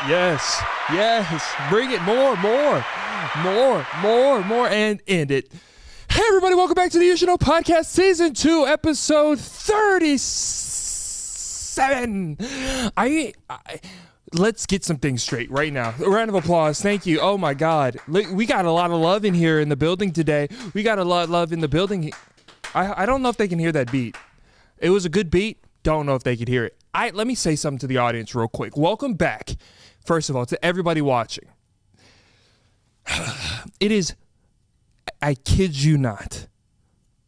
Yes. Bring it more, and end it. Hey, everybody, welcome back to the You Should Know podcast, season 2, episode 37. Let's get some things straight right now. A round of applause. Thank you. Oh, my God. We got a lot of love in here in the building today. We got a lot of love in the building. I don't know if they can hear that beat. It was a good beat. Don't know if they could hear it. Let me say something to the audience real quick. Welcome back, first of all, to everybody watching. It is, I kid you not,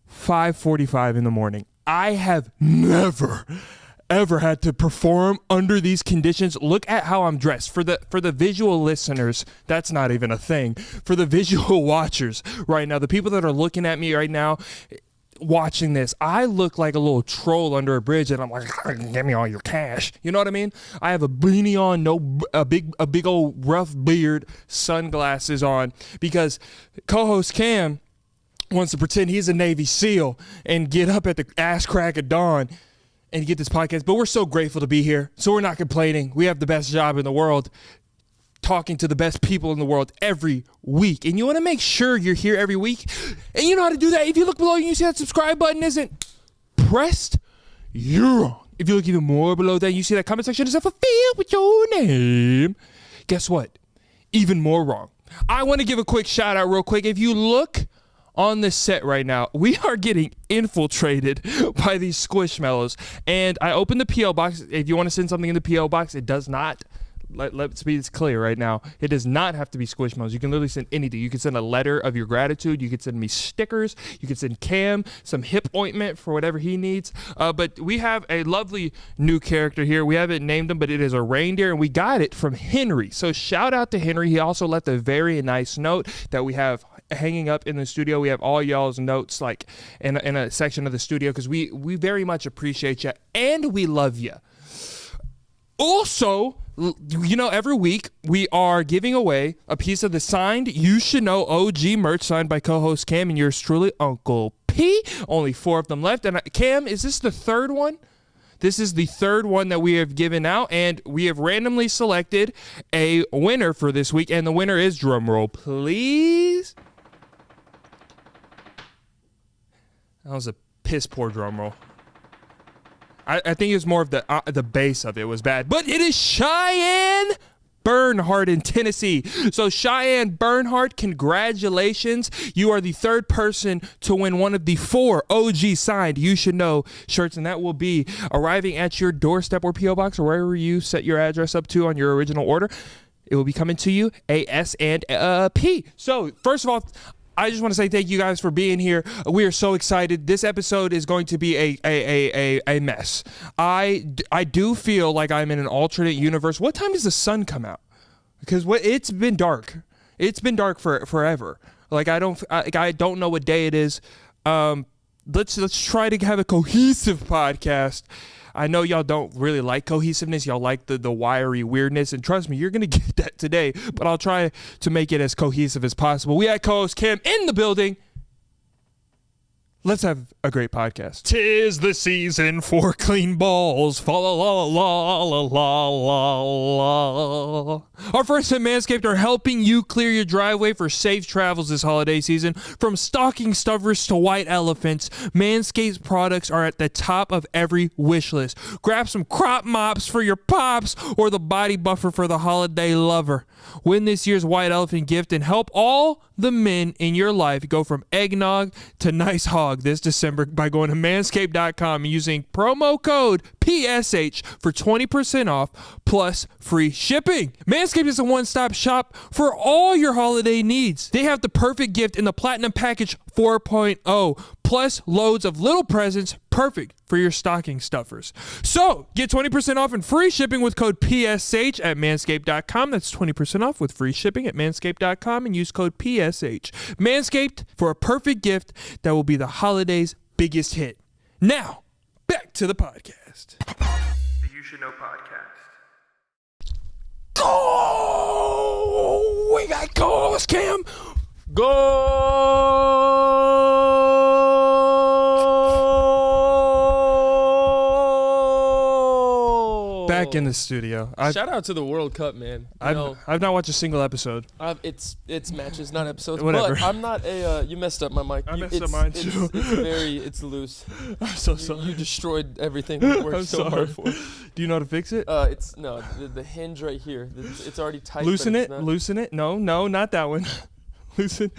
5:45 in the morning. I have never ever had to perform under these conditions. Look at how I'm dressed. For the visual listeners, that's not even a thing. For the visual watchers right now, the people that are looking at me right now watching this, I look like a little troll under a bridge, and I'm like, give me all your cash. You know what I mean? I have a beanie on, a big old rough beard, sunglasses on, because co-host Cam wants to pretend he's a Navy SEAL and get up at the ass crack of dawn and get this podcast. But we're so grateful to be here, so we're not complaining. We have the best job in the world, talking to the best people in the world every week. And you want to make sure you're here every week. And you know how to do that. If you look below and you see that subscribe button isn't pressed, you're wrong. If you look even more below that, you see that comment section is fulfilled with your name. Guess what? Even more wrong. I want to give a quick shout out real quick. If you look on this set right now, we are getting infiltrated by these Squishmallows. And I opened the P.O. box. If you want to send something in the P.O. box, it does not, let's be clear right now, it does not have to be Squishmallows. You can literally send anything. You can send a letter of your gratitude. You can send me stickers. You can send Cam some hip ointment for whatever he needs. But we have a lovely new character here. We haven't named him, but it is a reindeer, and we got it from Henry. So shout out to Henry. He also left a very nice note that we have hanging up in the studio. We have all y'all's notes like in a section of the studio, because we very much appreciate you and we love you. Also, you know, every week we are giving away a piece of the signed You Should Know OG merch signed by co-host Cam and yours truly, Uncle P. Only 4 of them left. And Cam, is this the third one? This is the third one that we have given out, and we have randomly selected a winner for this week, and the winner is, drumroll please. That was a piss poor drum roll. I think it was more of the bass of it was bad. But it is Cheyenne Bernhardt in Tennessee. So Cheyenne Bernhardt, congratulations. You are the third person to win one of the 4 OG signed You Should Know shirts, and that will be arriving at your doorstep or P.O. box or wherever you set your address up to on your original order. It will be coming to you ASAP. So first of all, I just want to say thank you guys for being here. We are so excited. This episode is going to be a mess. I do feel like I'm in an alternate universe. What time does the sun come out? Because it's been dark. It's been dark for forever. Like I don't know what day it is. Let's try to have a cohesive podcast. I know y'all don't really like cohesiveness. Y'all like the wiry weirdness. And trust me, you're going to get that today. But I'll try to make it as cohesive as possible. We had co-host Cam in the building. Let's have a great podcast. 'Tis the season for clean balls. Fa la la la la la la la. Our friends at Manscaped are helping you clear your driveway for safe travels this holiday season. From stocking stuffers to white elephants, Manscaped products are at the top of every wish list. Grab some crop mops for your pops or the body buffer for the holiday lover. Win this year's white elephant gift and help all the men in your life go from eggnog to nice hog this December by going to manscaped.com and using promo code PSH for 20% off plus free shipping. Manscaped is a one-stop shop for all your holiday needs. They have the perfect gift in the Platinum Package 4.0 plus loads of little presents perfect for your stocking stuffers. So get 20% off and free shipping with code PSH at manscaped.com. That's 20% off with free shipping at manscaped.com and use code PSH. Manscaped, for a perfect gift that will be the holidays' biggest hit. Now, back to the podcast. The You Should Know podcast. Oh, we got calls, Cam. Go! back in the studio. Shout out to the World Cup, man. I've not watched a single episode. It's matches, not episodes. Whatever. But I'm not a. You messed up my mic. I messed up mine too. It's loose. I'm so sorry. You destroyed everything we worked so hard for. Do you know how to fix it? It's the hinge right here. It's already tight. Loosen it. Loosen it. No, not that one. loosen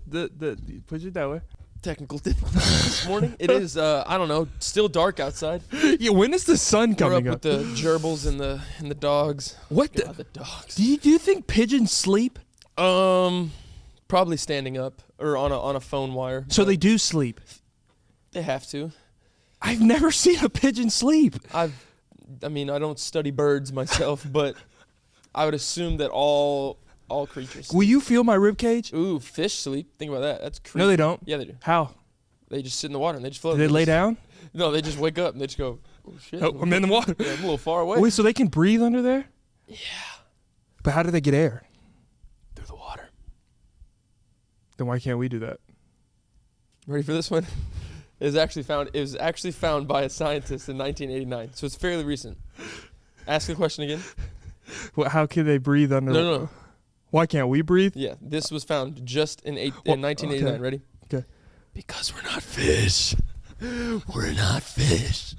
the. Push it that way. Technical difficulties this morning. It is I don't know, still dark outside. Yeah, when is the sun coming We're up? with the gerbils and the dogs. What the dogs? Do you think pigeons sleep? Probably standing up or on a phone wire. So they do sleep. They have to. I've never seen a pigeon sleep. I don't study birds myself, but I would assume that all creatures sleep. Will you feel my rib cage? Ooh, fish sleep. Think about that. That's creepy. No, they don't. Yeah, they do. How? They just sit in the water and they just float. Do they lay down? No, they just wake up and they just go, oh shit. Oh, I'm in the water. Yeah, I'm a little far away. Wait, so they can breathe under there? Yeah. But how do they get air? Through the water. Then why can't we do that? Ready for this one? It was actually found by a scientist in 1989, so it's fairly recent. Ask the question again. Well, how can they breathe under? No. Why can't we breathe? Yeah, this was found just in 1989. Okay. Ready? Okay. Because we're not fish. We're not fish.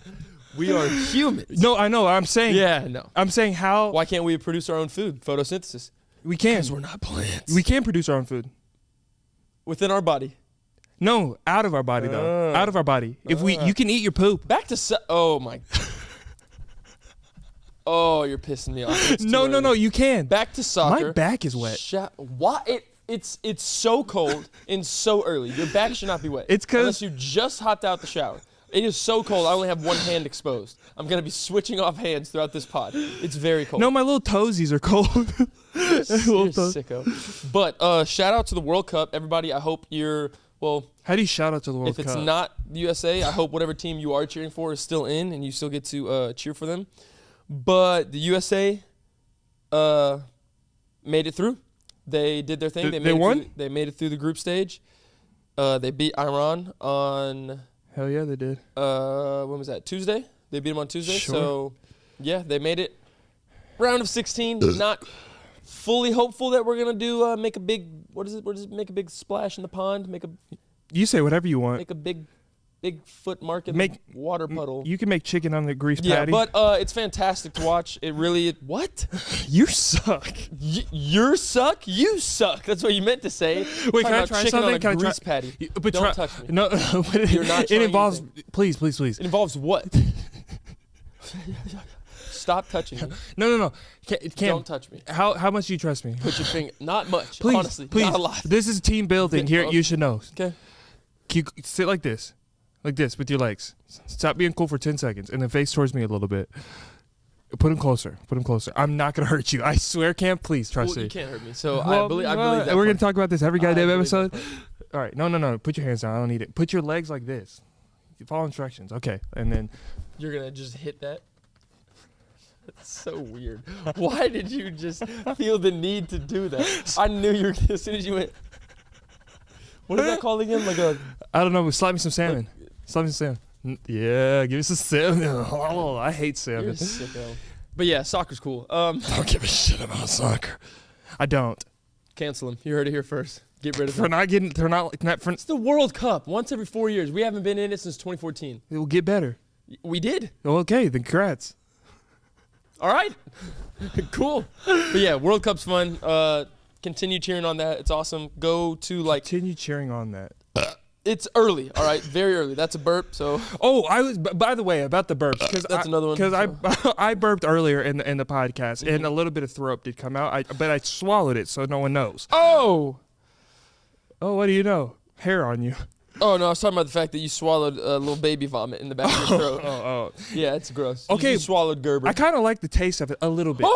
We are humans. No, I know. I'm saying. Yeah, no. I'm saying how. Why can't we produce our own food? Photosynthesis. We can. Because we're not plants. We can produce our own food. Within our body. No, out of our body though. Out of our body. If you can eat your poop. Back to oh my. Oh, you're pissing me off. It's No, you can. Back to soccer. My back is wet. Why? It's so cold and so early. Your back should not be wet. It's 'cause unless you just hopped out the shower. It is so cold. I only have one hand exposed. I'm gonna be switching off hands throughout this pod. It's very cold. No, my little toesies are cold. You're sicko. But shout out to the World Cup, everybody. I hope you're How do you shout out to the World Cup? If it's not the USA, I hope whatever team you are cheering for is still in, and you still get to cheer for them. But the USA made it through. They did their thing. They won? They made it through the group stage. They beat Iran on... Hell yeah, they did. When was that? Tuesday? They beat them on Tuesday. Sure. So, yeah, they made it. Round of 16. Not fully hopeful that we're going to do make a big... What is it? Make a big splash in the pond. You say whatever you want. Make a big foot mark in Make the water puddle. You can make chicken on the grease patty. Yeah, but it's fantastic to watch. It really... What? You suck. You suck? You suck. That's what you meant to say. Wait, can I try chicken something? On a Can I grease try? patty. But Don't touch me. No, but You're not it trying involves... anything. Please. It involves what? Stop touching me. No. Cam, Don't touch me. How much do you trust me? Put your finger... Not much, Please, honestly. please. Not a lot. This is team building here at You Should Know. Okay. You sit like this with your legs. Stop being cool for 10 seconds and then face towards me a little bit. Put him closer. I'm not going to hurt you. I swear, Cam, please trust me. You can't hurt me. So I believe that. We're going to talk about this every goddamn episode. That All right. No. Put your hands down. I don't need it. Put your legs like this. Follow instructions. Okay. And then. You're going to just hit that? That's so weird. Why did you just feel the need to do that? I knew you were as soon as you went. What is that called again? I don't know. Slap me some salmon. Slap me some salmon. Yeah, give me some salmon. Oh, I hate salmon. You're a sicko. But yeah, soccer's cool. Don't give a shit about soccer. I don't. Cancel him. You heard it here first. Get rid of For him. not getting. They're not. It's the World Cup. Once every 4 years. We haven't been in it since 2014. It will get better. We did. Okay, then congrats. All right. Cool. But yeah, World Cup's fun. Continue cheering on that. It's awesome. Go to Continue cheering on that. It's early. All right, very early. That's a burp. So. Oh, I was. By the way, about the burps, because That's another one. Because I burped earlier in the podcast, and a little bit of throw up did come out. But I swallowed it, so no one knows. Oh. Oh, what do you know? Hair on you. Oh no, I was talking about the fact that you swallowed a little baby vomit in the back of your throat. Oh. Yeah, it's gross. Okay. You swallowed Gerber. I kind of like the taste of it a little bit.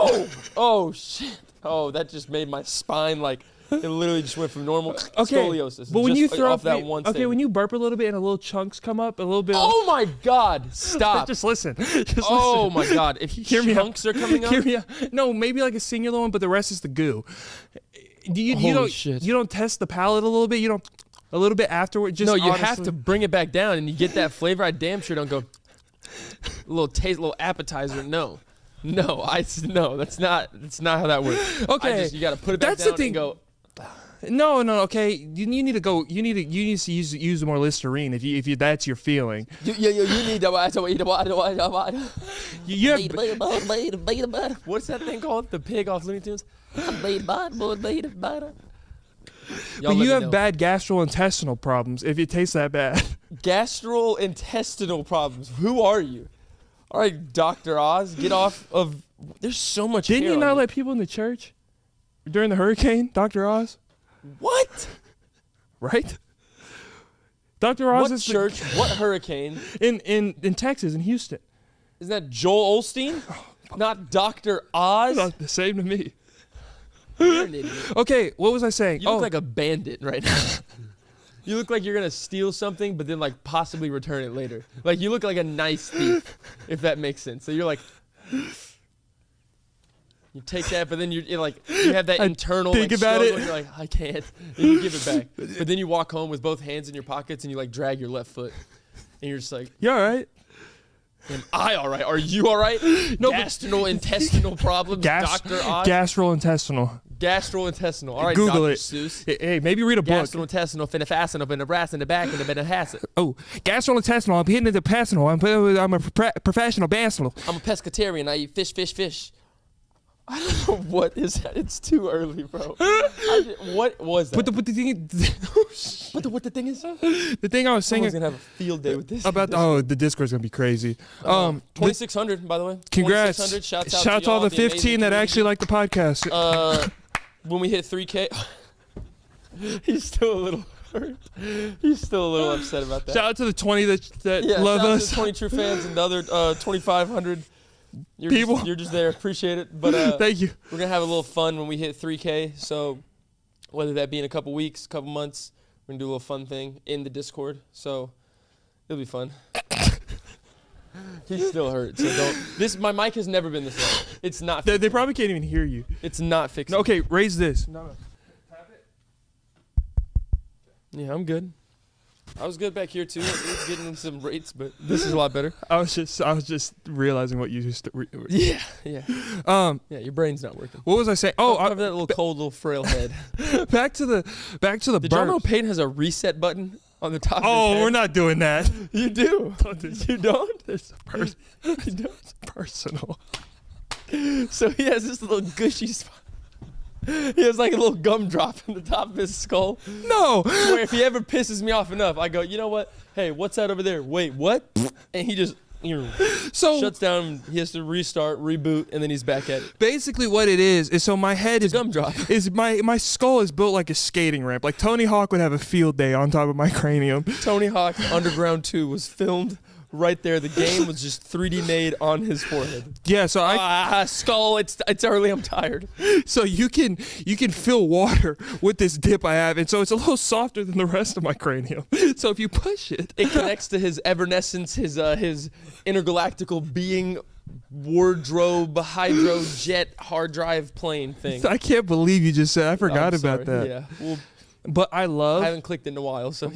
Oh shit. Oh, that just made my spine it literally just went from normal scoliosis. But when you just throw off up that one thing. when you burp a little bit and a little chunks come up, a little bit. Oh my God! Stop. Just listen. Oh my God! If Hear me chunks are coming up. Hear me out. No, maybe like a singular one, but the rest is the goo. Holy shit. You don't test the palate a little bit. You don't a little bit afterward. Just no, you honestly. have to bring it back down, and you get that flavor. I damn sure don't go. A little taste, a little appetizer. No. No, that's not how that works. Okay, you got to put it back that's down the thing. and go. No, okay. You need to go. You need to use more Listerine if you that's your feeling. You need to. You have, what's that thing called? The pig off Looney Tunes. But you have bad gastrointestinal problems if it tastes that bad. Gastrointestinal problems. Who are you? All right, Dr. Oz, get off of. There's so much. Didn't hair you on not you. let people in the church during the hurricane, Dr. Oz? What? Right? Dr. Oz What is church? What hurricane? in Texas, in Houston. Isn't that Joel Osteen? Not Dr. Oz? Not the same to me. You're an idiot. Okay, what was I saying? You look like a bandit right now. You look like you're going to steal something, but then like possibly return it later. Like you look like a nice thief, if that makes sense. So you're like, you take that, but then you're like, you have that internal think like, about struggle. it. You're like, I can't. And you give it back. But then you walk home with both hands in your pockets and you like drag your left foot. And you're just like, You all right? am I all right? Are you all right? No, Intestinal problems, Dr. Oz? Gastrointestinal. Gastrointestinal. All right, Google Dr. it. Seuss. Hey, maybe read a book. Gastrointestinal, finna in the brass in the back and the bit of hasset. Oh, gastrointestinal. I'm hitting into personal. I'm a professional bansal. I'm a pescatarian. I eat fish. I don't know what is that. It's too early, bro. What was that? But the thing, what the thing is? the thing I was saying Someone's gonna have a field day with this. about the Discord's gonna be crazy. 2600, by the way. Congrats! 2600. Shouts out Shout to to all the amazing 15 that community. actually like the podcast. When we hit 3K, he's still a little hurt. He's still a little upset about that. Shout out to the 20 that yeah, love shout out us. to the 20 true fans and the other 2,500 People. You're just there. Appreciate it. But Thank you. we're gonna have a little fun when we hit 3K. So whether that be in a couple weeks, couple months, we're gonna do a little fun thing in the Discord. So it'll be fun. He's still hurt. So don't. My mic has never been this loud. It's not. They probably can't even hear you. It's not fixed. No, okay, raise this. No. Yeah, I'm good. I was good back here too. I was getting some rates, but this is a lot better. I was just realizing what you just. Yeah. Yeah, your brain's not working. What was I saying? Oh, I have that little cold, little frail head. back to the Did y'all know Peyton has a reset button on the top? Oh, of his head? we're not doing that. You do. You don't? It's personal. So he has this little gushy spot. He has like a little gumdrop in the top of his skull. No. Where if he ever pisses me off enough, I go, you know what? Hey, what's that over there? Wait, what? And he just shuts down. He has to restart, reboot, and then he's back at it. Basically, what it is so my head is gumdrop. Is my skull is built like a skating ramp. Like Tony Hawk would have a field day on top of my cranium. Tony Hawk Underground 2 was filmed right there. The game was just 3D made on his forehead. Yeah, so skull. It's early. I'm tired. So you can fill water with this dip I have, and so it's a little softer than the rest of my cranium. So if you push it, it connects to his evanescence, his intergalactical being, wardrobe, hydrojet, hard drive plane thing. I can't believe you just said. I forgot about that. Yeah. Well, but I haven't clicked in a while, so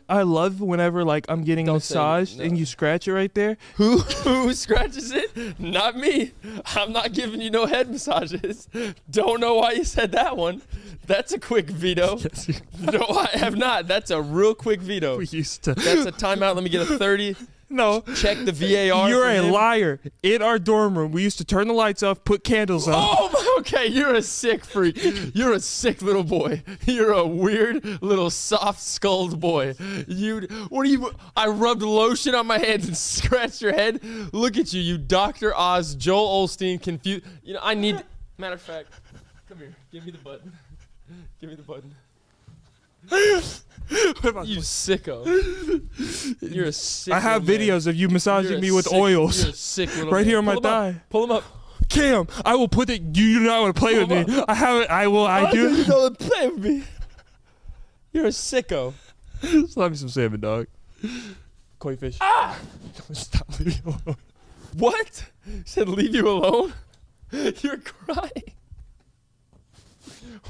I love whenever like I'm getting massaged and you scratch it right there. Who scratches it? Not me. I'm not giving you no head massages. Don't know why you said that one. That's a quick veto. Yes, no, I have not. That's a real quick veto. we used to. That's a timeout. Let me get a 30. No. Check the VAR. You're a liar. In our dorm room, we used to turn the lights off, put candles on. Oh, okay. You're a sick freak. You're a sick little boy. You're a weird little soft-skulled boy. I rubbed lotion on my hands and scratched your head. Look at you, Dr. Oz, Joel Osteen, confused. You know, I need. Matter of fact, come here. Give me the button. Give me the button. You sicko. You're a sick. I have little man. videos of you massaging me with sick, oils. You're a sick little right man. here on my Pull 'em up. thigh. Pull him up. Cam, I will put it. You do not want to play with me. I have it. I will. I do. You don't play with me. You're a sicko. Just love me some salmon, dog. Koi fish. Stop leaving me alone. What? Said leave you alone? You're crying.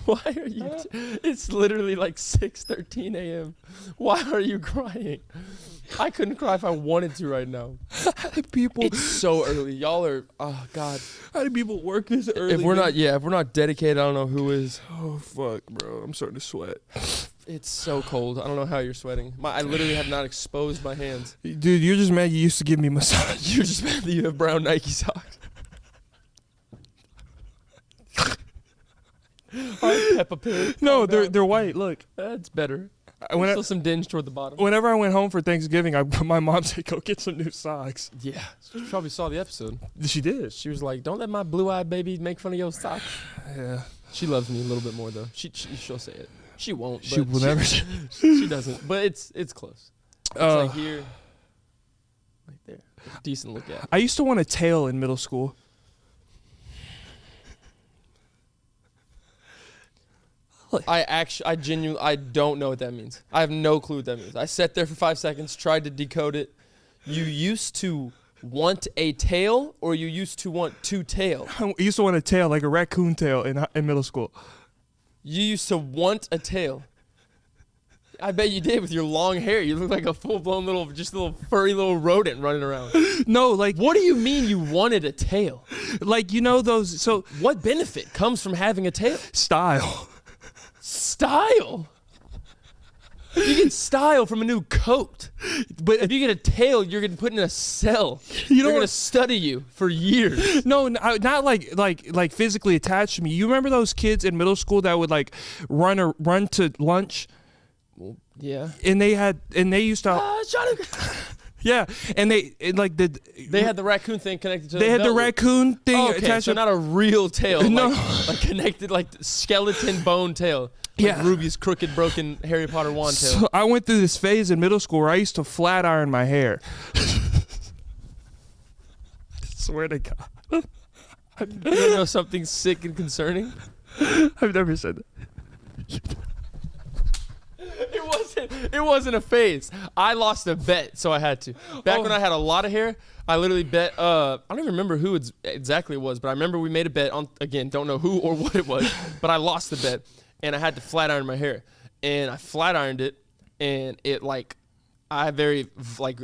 Why are you? It's literally like 6:13 a.m. Why are you crying? I couldn't cry if I wanted to right now. People, It's so early. Y'all are, oh God. how do people work this early? If we're not dedicated, I don't know who is. Oh fuck, bro, I'm starting to sweat. It's so cold. I don't know how you're sweating. I literally have not exposed my hands. Dude, you're just mad you used to give me massage. You're just mad that you have brown Nike socks. Peppa Pig. No, Calm down. they're white. Look, That's better. when Still some dinge toward the bottom. whenever I went home for Thanksgiving, my mom said, "Go get some new socks." Yeah. She probably saw the episode. She did. She was like, "Don't let my blue-eyed baby make fun of your socks." Yeah. She loves me a little bit more though. She'll say it. She won't. She but will never. She doesn't. But it's close. It's like here, right there. Decent look at. I used to want a tail in middle school. I genuinely, I don't know what that means. I have no clue what that means. I sat there for 5 seconds, tried to decode it. You used to want a tail, or you used to want to tail? I used to want a tail, like a raccoon tail, in middle school. You used to want a tail. I bet you did with your long hair. You look like a full-blown little furry little rodent running around. No, like What do you mean you wanted a tail? like you know those What benefit comes from having a tail? style. Style. You get style from a new coat. But If you get a tail, you're getting put in a cell. You They're know gonna what- study you for years. No, not like physically attached to me. You remember those kids in middle school that would like run to lunch, Yeah. and they used to yeah, and they had the raccoon thing connected to they the had the belt loop. raccoon thing Oh, okay, attached. so not a real tail. No. like connected, like skeleton bone tail. Like Yeah. Ruby's crooked, broken Harry Potter wand tail. So I went through this phase in middle school where I used to flat iron my hair. I swear to God, You don't know something sick and concerning? I've never said that. It wasn't a phase. I lost a bet, so I had to. Back when I had a lot of hair, I literally bet. I don't even remember who exactly it was, but I remember we made a bet on. Again, don't know who or what it was, but I lost the bet, and I had to flat iron my hair, and I flat ironed it, and it I have a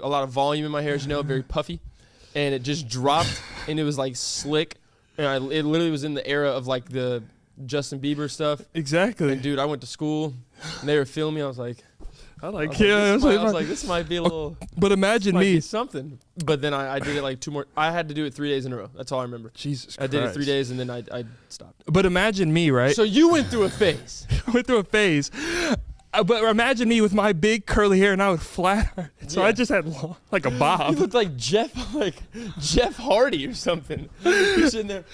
lot of volume in my hair, as you know, very puffy, and it just dropped, and it was like slick, and it literally was in the era of like the Justin Bieber stuff. Exactly. And dude, I went to school, and they were filming me. I was like, I like this might be a little. But imagine Might me. be something. But then I did it like 2 more. I had to do it 3 days in a row. That's all I remember. Jesus Christ. I did it 3 days, and then I stopped. But imagine me, right? So you went through a phase. I went through a phase. But imagine me with my big curly hair, and I would flat iron it. So Yeah. I just had like a bob. You looked like Jeff Hardy or something. You're sitting there.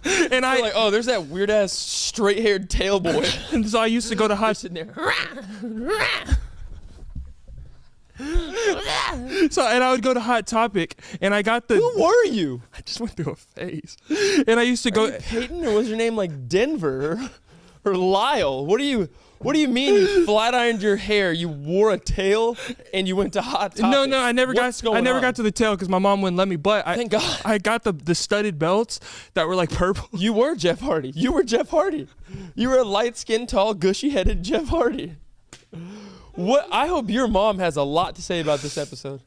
And You're like, oh, there's that weird ass straight haired tail boy. and so I used to go to You're hot. sitting there. So and I would go to Hot Topic, and I got the. Who were you? I just went through a phase, and I used to Are go. you Peyton, or was your name like Denver or Lyle? What do you mean you flat ironed your hair? You wore a tail and you went to Hot Topic? No, I never What's got. I going never on? got to the tail because my mom wouldn't let me. But Thank God. I got the studded belts that were like purple. You were Jeff Hardy. You were Jeff Hardy. You were a light-skinned, tall, gushy-headed Jeff Hardy. What? I hope your mom has a lot to say about this episode.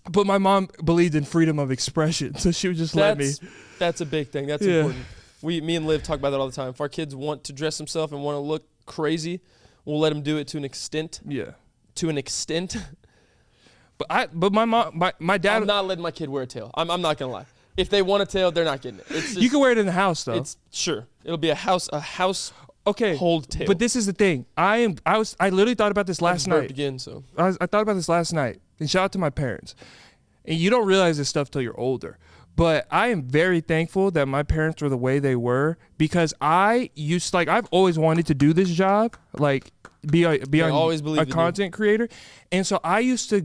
But my mom believed in freedom of expression, so she would just let me. That's a big thing. That's Yeah. important. Me and Liv talk about that all the time. If our kids want to dress themselves and want to look crazy, we'll let them do it to an extent. Yeah. To an extent. But my mom, my dad. I'm not letting my kid wear a tail. I'm not gonna lie. If they want a tail, they're not getting it. It's just, You can wear it in the house though. It's sure. It'll be a house Okay. hold tail. But this is the thing. I literally thought about this last burped night. again. So I thought about this last night. And shout out to my parents. And you don't realize this stuff till you're older. But I am very thankful that my parents were the way they were, because I've always wanted to do this job, like be always a believed in you. content creator. And so I used to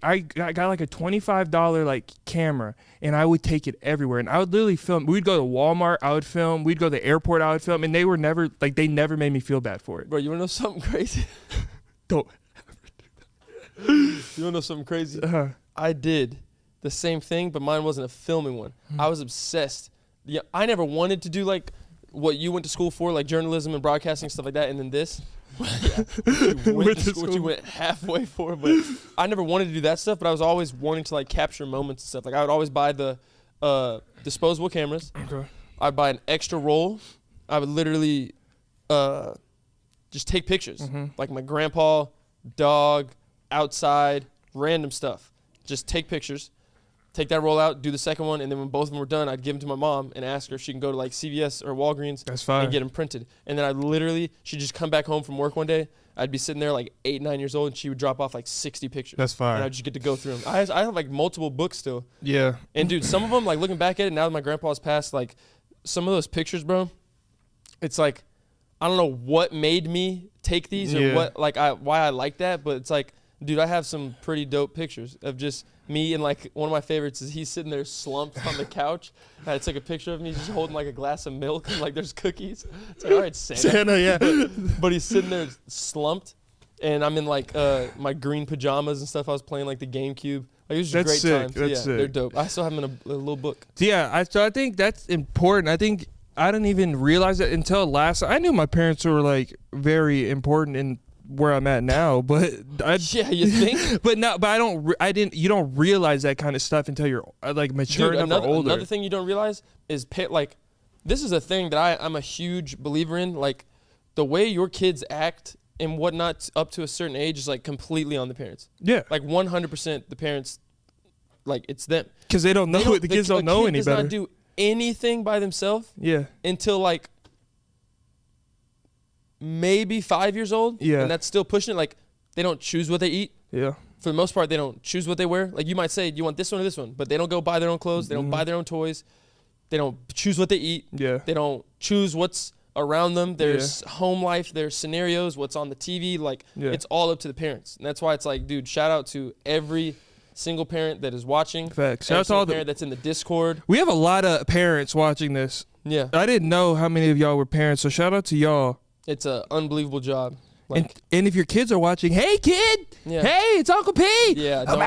I got like a $25 like camera, and I would take it everywhere. And I would literally film. We'd go to Walmart, I would film. We'd go to the airport, I would film. And they never made me feel bad for it. bro, you wanna know something crazy? Don't. You wanna know something crazy? Uh, I did the same thing, but mine wasn't a filming one. I was obsessed. Yeah, I never wanted to do like what you went to school for, like journalism and broadcasting, stuff like that, and then this. What you went halfway for, but I never wanted to do that stuff. But I was always wanting to like capture moments and stuff. Like I would always buy the disposable cameras. Okay. I'd buy an extra roll. I would literally just take pictures, like my grandpa, dog, outside, random stuff. Just take pictures, take that roll out, do the second one, and then when both of them were done, I'd give them to my mom and ask her if she can go to like CVS or Walgreens and get them printed. And then she'd just come back home from work one day. I'd be sitting there like 8, 9 years old, and she would drop off like 60 pictures. That's fire. And I'd just get to go through them. I have like multiple books still. Yeah. And dude, some of them, like looking back at it now that my grandpa's passed, like some of those pictures, bro, it's like, I don't know what made me take these or what, like why I like that, but it's like, dude, I have some pretty dope pictures of just me, and like one of my favorites is he's sitting there slumped on the couch. And I took a picture of him. He's just holding like a glass of milk and like there's cookies. It's like, all right, Santa, yeah. but he's sitting there slumped, and I'm in like my green pajamas and stuff. I was playing like the GameCube. Like, it was just great times. That's yeah, sick. they're dope. I still have them in a little book. Yeah, so I think that's important. I think I didn't even realize it until I knew my parents were like very important in where I'm at now, but yeah, you think? but you don't realize that kind of stuff until you're like mature enough or older. Another thing you don't realize is like, this is a thing that I'm a huge believer in. Like, the way your kids act and whatnot up to a certain age is like completely on the parents. Yeah, like 100% the parents, like it's them, because they don't know. The kids don't know any better. Does not do anything by themselves. Yeah, until like maybe 5 years old. Yeah, and that's still pushing it. Like, they don't choose what they eat. Yeah, for the most part, they don't choose what they wear. Like, you might say, do you want this one or this one? But they don't go buy their own clothes. They don't buy their own toys. They don't choose what they eat. Yeah, they don't choose what's around them. There's home life. There's scenarios. What's on the TV. Like, it's all up to the parents. And that's why it's like, dude, shout out to every single parent that is watching. Facts. Shout out to all the parent that's in the Discord. We have a lot of parents watching this. Yeah, I didn't know how many of y'all were parents, so shout out to y'all. It's an unbelievable job. Like, and if your kids are watching, hey kid, hey, it's Uncle P. Yeah, turn it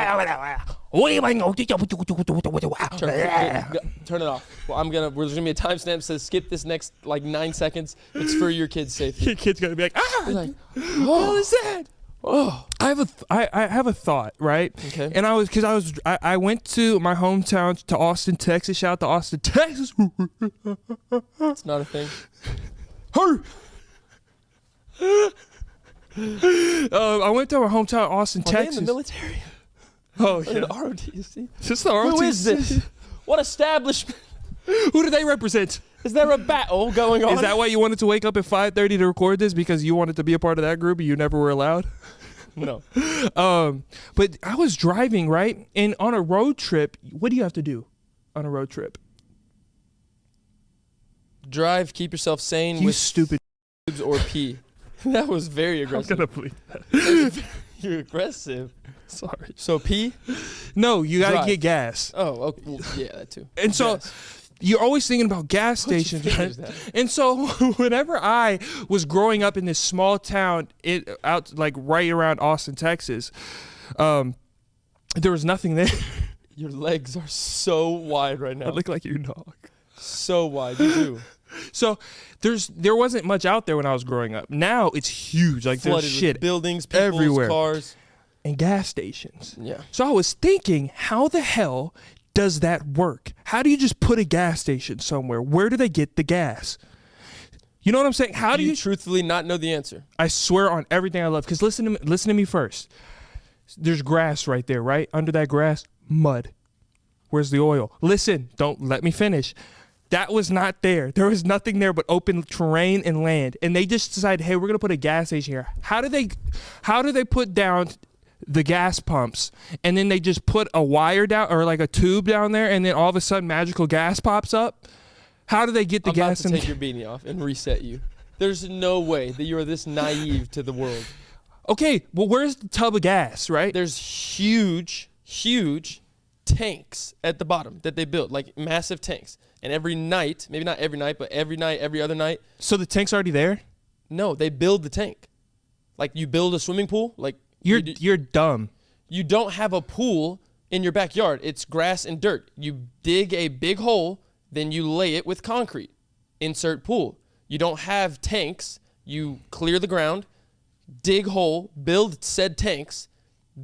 off. Well, there's gonna be a timestamp that says skip this next like 9 seconds. It's for your kids' safety. Your kid's gonna be like, like, what was that? Oh, I have a thought, right? Okay. And I went to my hometown to Austin, Texas. Shout out to Austin, Texas. It's not a thing. I went to my hometown, Austin, Texas. They in the military? Oh, yeah. The ROTC. Is this the ROTC? Who is this? What establishment? Who do they represent? Is there a battle going on? Is that why you wanted to wake up at 5:30 to record this? Because you wanted to be a part of that group and you never were allowed? No. But I was driving, right? And on a road trip, what do you have to do on a road trip? Drive, keep yourself sane. You with stupid. Or pee. That was very aggressive. I'm gonna believe that. You're aggressive. Sorry. So pee? No, you gotta get gas. Oh, okay. Well, yeah, that too. And so you're always thinking about gas stations, right? And so whenever I was growing up in this small town, out like right around Austin, Texas, there was nothing there. Your legs are so wide right now. I look like your dog. So wide, you do. So there wasn't much out there when I was growing up. Now it's huge. Like flooded there's shit with buildings, people's everywhere, cars, and gas stations. Yeah. So I was thinking, how the hell does that work? How do you just put a gas station somewhere? Where do they get the gas? You know what I'm saying? How do you truthfully not know the answer? I swear on everything I love. Because listen to me first. There's grass right there, right? Under that grass, mud. Where's the oil? Listen, don't let me finish. That was not there. There was nothing there but open terrain and land. And they just decided, hey, we're gonna put a gas station here. How do they put down the gas pumps and then they just put a wire down or like a tube down there and then all of a sudden magical gas pops up? How do they get the gas in? I'm about to take your beanie off and reset you. There's no way that you are this naive to the world. Okay, well, where's the tub of gas, right? There's huge tanks at the bottom that they built, like massive tanks. And every night, maybe not every night, but every night, every other night. So the tank's already there? No, they build the tank. Like you build a swimming pool. Like you're dumb. You don't have a pool in your backyard. It's grass and dirt. You dig a big hole, then you lay it with concrete. Insert pool. You don't have tanks. You clear the ground, dig hole, build said tanks,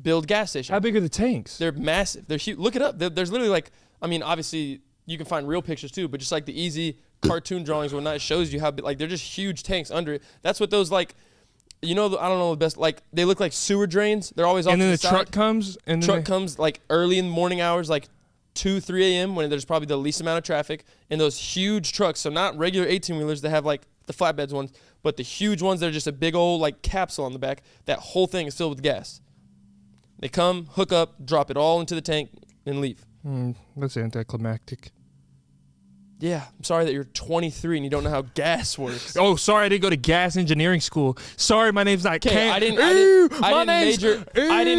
build gas station. How big are the tanks? They're massive. They're huge. Look it up. There's literally like, I mean, obviously you can find real pictures too, but just like the easy cartoon drawings or whatnot, it shows you how big, like they're just huge tanks under it. That's what those like, you know, I don't know the best, like they look like sewer drains. They're always off and then to the side. truck comes and then Truck comes like early in the morning hours, like 2, 3 a.m. when there's probably the least amount of traffic, and those huge trucks, so not regular 18-wheelers that have like the flatbeds ones, but the huge ones that are just a big old like capsule on the back, that whole thing is filled with gas. They come, hook up, drop it all into the tank, and leave. That's anticlimactic. Yeah, I'm sorry that you're 23 and you don't know how gas works. Oh, sorry, I didn't go to gas engineering school. Sorry, my name's not Cam. I didn't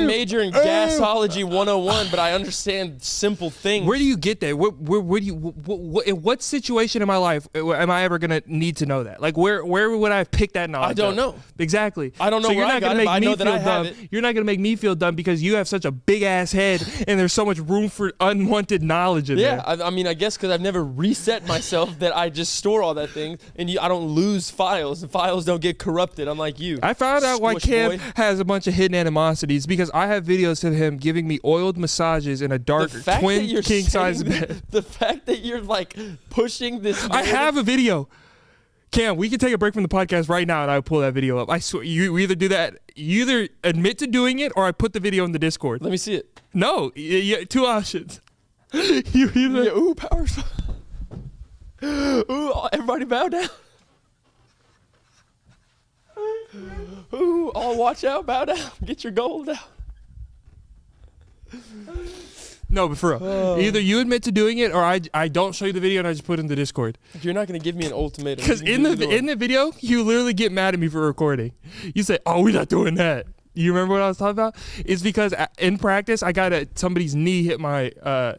major in gasology 101, but I understand simple things. Where do you get that? Where do you? In what situation in my life am I ever gonna need to know that? Like, where would I have picked that knowledge? I don't know. Exactly. I don't know So where you're I not got gonna it, make but I me know that feel I have dumb. it. You're not gonna make me feel dumb because you have such a big ass head and there's so much room for unwanted knowledge in there. Yeah, I mean, I guess because I've never reset myself that I just store all that thing, and I don't lose files. The files don't get corrupted, unlike you. I found out why Squish Cam boy. has a bunch of hidden animosities because I have videos of him giving me oiled massages in a dark The fact twin that you're king size saying bed. that- The fact that you're like pushing this. I have a video. Cam, we can take a break from the podcast right now and I will pull that video up. I swear, you either do that, you either admit to doing it or I put the video in the Discord. Let me see it. No, two options. You either. Yeah, ooh, power. Ooh, everybody bow down. Ooh, all watch out, bow down. Get your gold out. No, but for real. Either you admit to doing it or I don't show you the video and I just put it in the Discord. You're not going to give me an ultimatum. Because in the video, you literally get mad at me for recording. You say, "Oh, we're not doing that." You remember what I was talking about? It's because in practice, I got somebody's knee hit my thigh,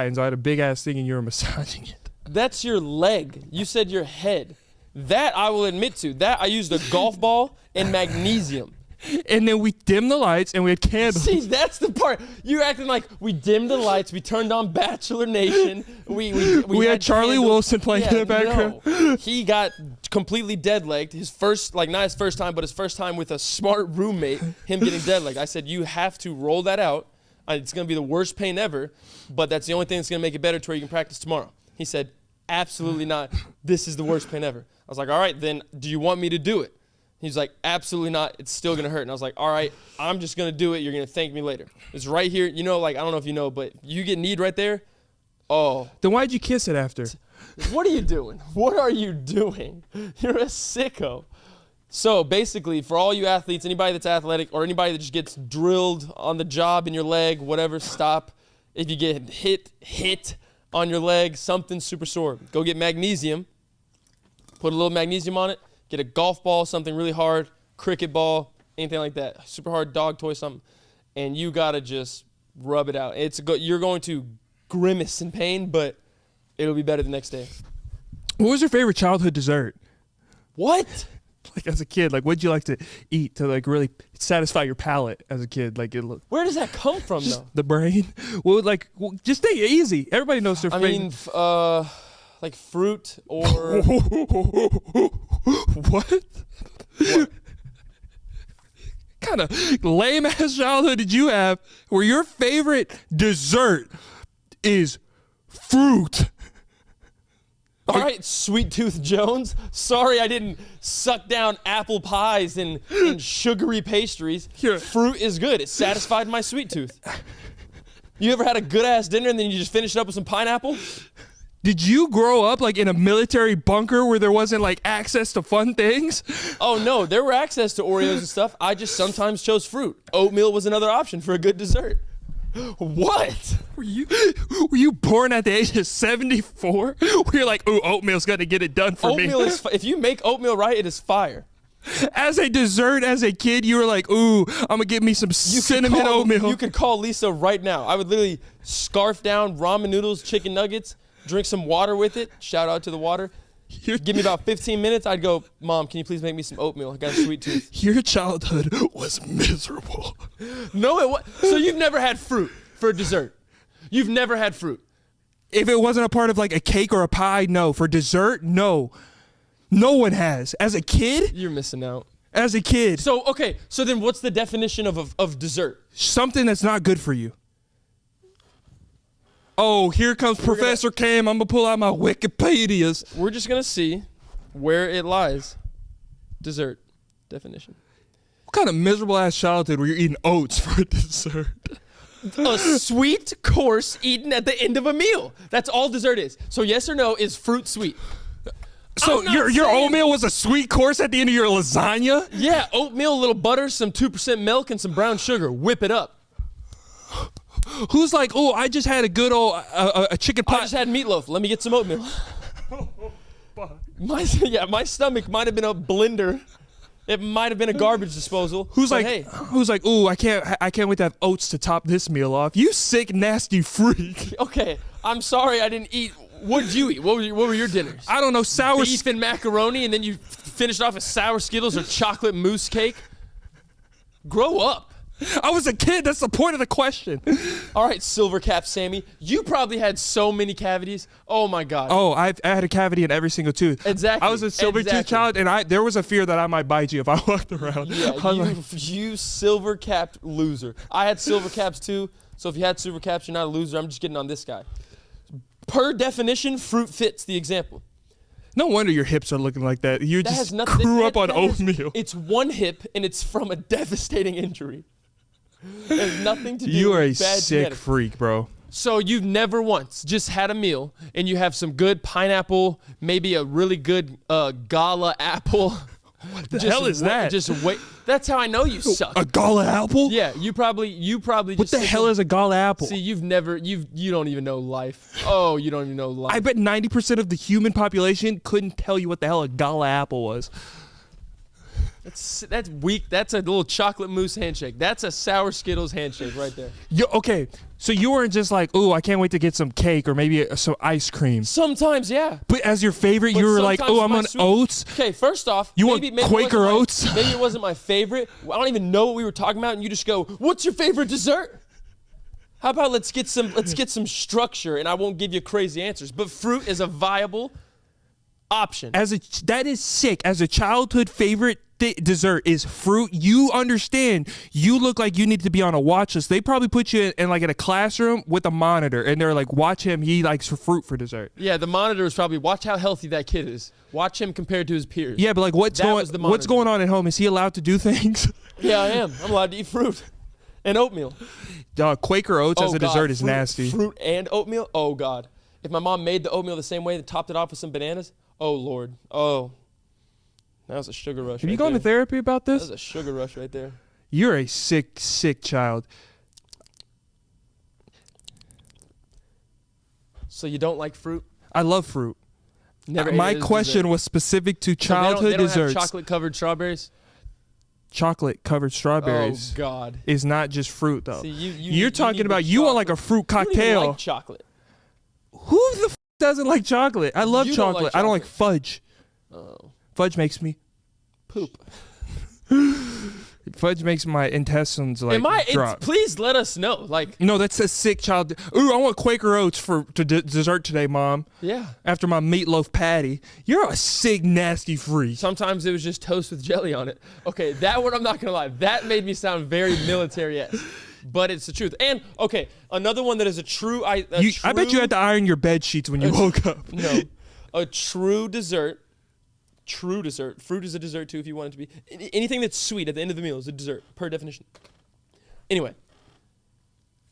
and so I had a big ass thing, and you were massaging it. That's your leg. You said your head. That I will admit to. That I used a golf ball and magnesium. And then we dimmed the lights and we had candles. See, that's the part. You're acting like we dimmed the lights. We turned on Bachelor Nation. We had Charlie candles. Wilson playing in the background. No. He got completely dead-legged. His first, like not his first time, but his first time with a smart roommate, him getting dead-legged. I said, you have to roll that out. It's going to be the worst pain ever, but that's the only thing that's going to make it better to where you can practice tomorrow. He said, absolutely not. This is the worst pain ever. I was like, all right, then do you want me to do it? He's like, absolutely not. It's still going to hurt. And I was like, all right, I'm just going to do it. You're going to thank me later. It's right here. You know, like, I don't know if you know, but you get kneed right there. Oh. Then why'd you kiss it after? What are you doing? What are you doing? You're a sicko. So basically, for all you athletes, anybody that's athletic or anybody that just gets drilled on the job in your leg, whatever, stop. If you get hit on your leg, something super sore, go get magnesium. Put a little magnesium on it. Get a golf ball, something really hard, cricket ball, anything like that. Super hard dog toy, something. And you got to just rub it out. You're going to grimace in pain, but it'll be better the next day. What was your favorite childhood dessert? What? Like as a kid, like what'd you like to eat to like really satisfy your palate as a kid? Like Where does that come from, though? the brain. Well, just take it easy. Everybody knows their favorite. I mean, like fruit or... What? Kind of lame ass childhood did you have where your favorite dessert is fruit? All right, Sweet Tooth Jones. Sorry I didn't suck down apple pies and sugary pastries. Here. Fruit is good. It satisfied my sweet tooth. You ever had a good-ass dinner and then you just finish it up with some pineapple? Did you grow up like in a military bunker where there wasn't like access to fun things? Oh, no. There were access to Oreos and stuff. I just sometimes chose fruit. Oatmeal was another option for a good dessert. What? Were you born at the age of 74? Where you're like, ooh, oatmeal's gonna get it done for Oatmeal me. is if you make oatmeal right, it is fire. As a dessert, as a kid, you were like, ooh, I'm gonna get me some cinnamon oatmeal. You could call Lisa right now. I would literally scarf down ramen noodles, chicken nuggets, drink some water with it. Shout out to the water. Give me about 15 minutes. I'd go, Mom, can you please make me some oatmeal? I got a sweet tooth. Your childhood was miserable. No, it was. So you've never had fruit for dessert? You've never had fruit? If it wasn't a part of like a cake or a pie, no. For dessert, no. No one has. As a kid, You're missing out. as a kid. So okay, so then what's the definition of dessert? Something that's not good for you. Oh, here comes Professor Cam. I'm gonna pull out my Wikipedias. We're just gonna see where it lies. Dessert definition. What kind of miserable ass childhood were you eating oats for dessert? A sweet course eaten at the end of a meal. That's all dessert is. So yes or no, is fruit sweet? So your oatmeal was a sweet course at the end of your lasagna? Yeah, oatmeal, a little butter, some 2% milk, and some brown sugar. Whip it up. Who's like, oh, I just had a good old a chicken pot. I just had meatloaf. Let me get some oatmeal. My stomach might have been a blender. It might have been a garbage disposal. Who's like, ooh, I can't wait to have oats to top this meal off. You sick, nasty freak. Okay, I'm sorry I didn't eat. What did you eat? What were your dinners? I don't know, sour beef and macaroni, and then you finished off with sour Skittles or chocolate mousse cake. Grow up. I was a kid. That's the point of the question. All right, Silver Cap Sammy, you probably had so many cavities. Oh my God. Oh, I had a cavity in every single tooth. Exactly. I was a silver tooth child, and there was a fear that I might bite you if I walked around. Yeah, you silver capped loser. I had silver caps too. So if you had silver caps, you're not a loser. I'm just getting on this guy. Per definition, fruit fits the example. No wonder your hips are looking like that. You just grew up on oatmeal. It's one hip, and it's from a devastating injury. It has nothing to do You are with a bad sick genetics. freak, bro. So you've never once just had a meal, and you have some good pineapple, maybe a really good gala apple. What the hell is that? Just wait. That's how I know you suck. A gala apple? Yeah, you probably. What the hell is a gala apple? See, you don't even know life. Oh, you don't even know life. I bet 90% of the human population couldn't tell you what the hell a gala apple was. That's weak. That's a little chocolate mousse handshake. That's a sour Skittles handshake right there. Okay, so you weren't just like, ooh, I can't wait to get some cake or maybe some ice cream. Sometimes, yeah. But as your favorite, you were like, oh, I'm on oats. Okay, first off, You want Quaker Oats? Maybe it wasn't my favorite. I don't even know what we were talking about, and you just go, "What's your favorite dessert?" How about let's get some structure, and I won't give you crazy answers. But fruit is a viable option. That is sick. As a childhood favorite dessert is fruit. You understand. You look like you need to be on a watch list. They probably put you in a classroom with a monitor, and they're like, watch him. He likes fruit for dessert. Yeah, the monitor is probably, watch how healthy that kid is. Watch him compared to his peers. Yeah, but like what's going on at home? Is he allowed to do things? Yeah, I am. I'm allowed to eat fruit and oatmeal. Quaker Oats as a dessert is nasty. Fruit and oatmeal? Oh, God. If my mom made the oatmeal the same way and topped it off with some bananas, oh, Lord. Oh. That was a sugar rush. Have you gone to therapy about this? That was a sugar rush right there. You're a sick, sick child. So you don't like fruit? I love fruit. Never ate my it as question dessert. was specific to childhood they don't desserts. Have chocolate-covered strawberries? Chocolate-covered strawberries. Oh, God. Is not just fruit, though. See, You're talking about you want like a fruit You don't even cocktail. like chocolate. Who the f doesn't like chocolate? I love You don't chocolate. like I don't like chocolate. fudge. Oh. Fudge makes me Poop. Fudge makes my intestines drop. Please let us know. No, that's a sick child. Ooh, I want Quaker Oats for dessert today, Mom. Yeah. After my meatloaf patty. You're a sick, nasty freak. Sometimes it was just toast with jelly on it. Okay, that one I'm not gonna lie. That made me sound very military-esque. But it's the truth. And okay, another one that is a true. I bet you had to iron your bed sheets when you woke up. No, a true dessert. True dessert. Fruit is a dessert too, if you want it to be. Anything that's sweet at the end of the meal is a dessert, per definition. Anyway,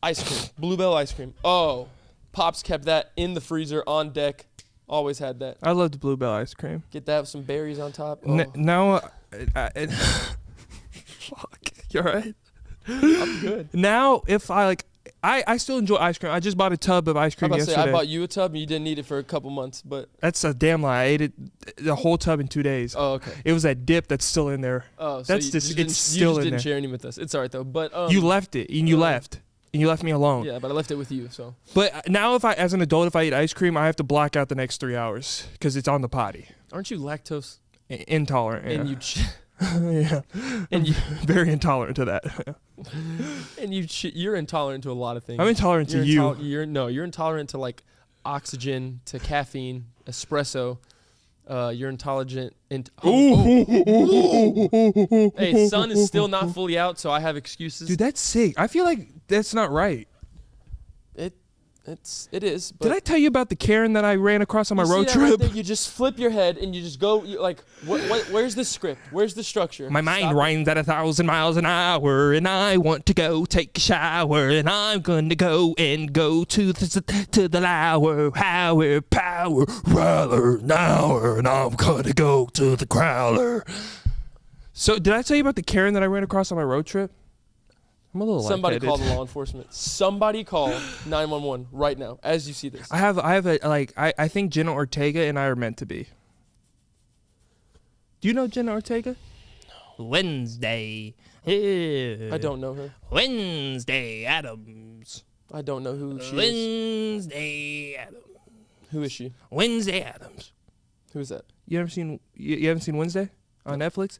ice cream, Bluebell ice cream. Oh, Pops kept that in the freezer on deck. Always had that. I loved Bluebell ice cream. Get that with some berries on top. Oh. Now, fuck, you alright? I'm good. Now, if I still enjoy ice cream. I just bought a tub of ice cream yesterday. I bought you a tub and you didn't eat it for a couple months, but that's a damn lie. I ate it the whole tub in 2 days. Oh, okay. It was that dip that's still in there. Oh, so it's still in there. You didn't share any with us. It's alright though. But you left it and you left. And you left me alone. Yeah, but I left it with you, so. But now as an adult, if I eat ice cream, I have to block out the next 3 hours because it's on the potty. Aren't you lactose intolerant? And yeah. Yeah. And you very intolerant to that. And you're intolerant to a lot of things. I'm intolerant to you. You're intolerant to like oxygen, to caffeine, espresso. You're intelligent. Ooh. Hey, sun is still not fully out, so I have excuses. Dude, that's sick. I feel like that's not right. It is. But Did I tell you about the Karen that I ran across on my road see that right trip? there? You just flip your head and you just go. Where's the script? Where's the structure? My mind Stop. runs at 1,000 miles an hour, and I want to go take a shower, and I'm gonna go to the lower, higher power, rather now, and I'm gonna go to the growler. So, did I tell you about the Karen that I ran across on my road trip? I'm a little Somebody call lightheaded. the law enforcement. Somebody call 911 right now as you see this. I have I think Jenna Ortega and I are meant to be. Do you know Jenna Ortega? No. Wednesday. I don't know her. Wednesday Adams. I don't know who she is. Wednesday Adams. Who is she? Wednesday Adams. Who is that? You haven't seen Wednesday on Netflix?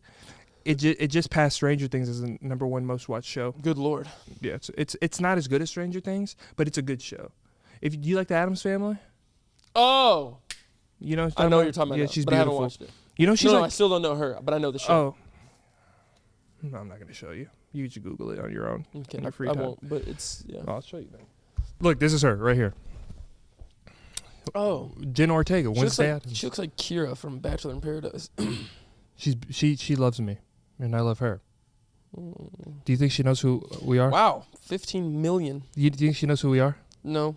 It just passed Stranger Things as the #1 most watched show. Good Lord. Yeah, it's not as good as Stranger Things, but it's a good show. Do you like the Addams Family? Oh. You know what I know what you're talking about. Yeah, now, she's but beautiful. I haven't watched it. You know she's No, like I still don't know her, but I know the show. Oh. No, I'm not gonna show you. You should Google it on your own. Okay, In your free I time. won't, but it's, yeah. I'll show you then. Look, this is her right here. Oh. Jenna Ortega, Wednesday Adams. She looks like Kira from Bachelor in Paradise. She loves me, and I love her. Do you think she knows who we are? Wow, 15 million. Do you think she knows who we are? No.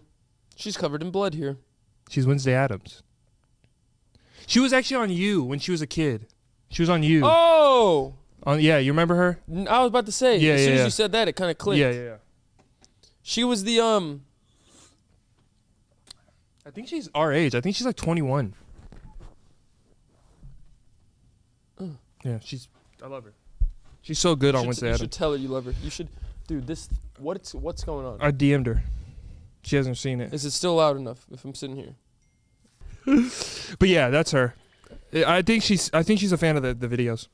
She's covered in blood here. She's Wednesday Adams. She was actually on You when she was a kid. She was on You. Oh! Yeah, you remember her? I was about to say, Yeah, as soon yeah, as yeah. you said that, it kind of clicked. Yeah. She was the, I think she's our age. I think she's like 21. Yeah, I love her. She's so good on Wednesday You Adams. should tell her you love her. You should, dude, what's going on? I DM'd her. She hasn't seen it. Is it still loud enough if I'm sitting here? But yeah, that's her. I think she's a fan of the videos.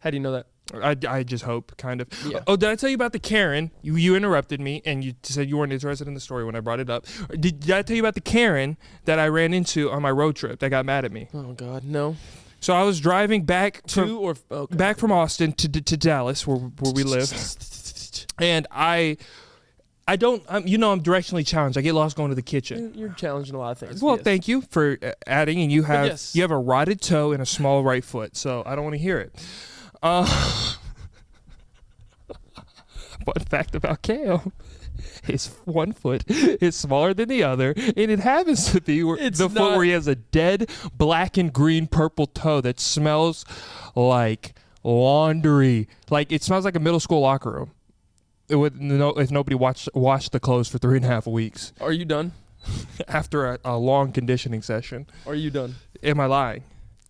How do you know that? I just hope, kind of. Yeah. Oh, did I tell you about the Karen? You interrupted me, and you said you weren't interested in the story when I brought it up. Did I tell you about the Karen that I ran into on my road trip that got mad at me? Oh, God, no. So I was driving back from Austin to Dallas, where we live, and I'm directionally challenged. I get lost going to the kitchen. You're challenging a lot of things. Well, yes. thank you for adding, and you have yes. a rotted toe and a small right foot, so I don't want to hear it. Fun fact about Cam. His one foot is smaller than the other, and it happens to be the foot where he has a dead black and green purple toe that smells like laundry. Like, it smells like a middle school locker room. If nobody washed the clothes for 3.5 weeks. Are you done? After a long conditioning session. Are you done? Am I lying?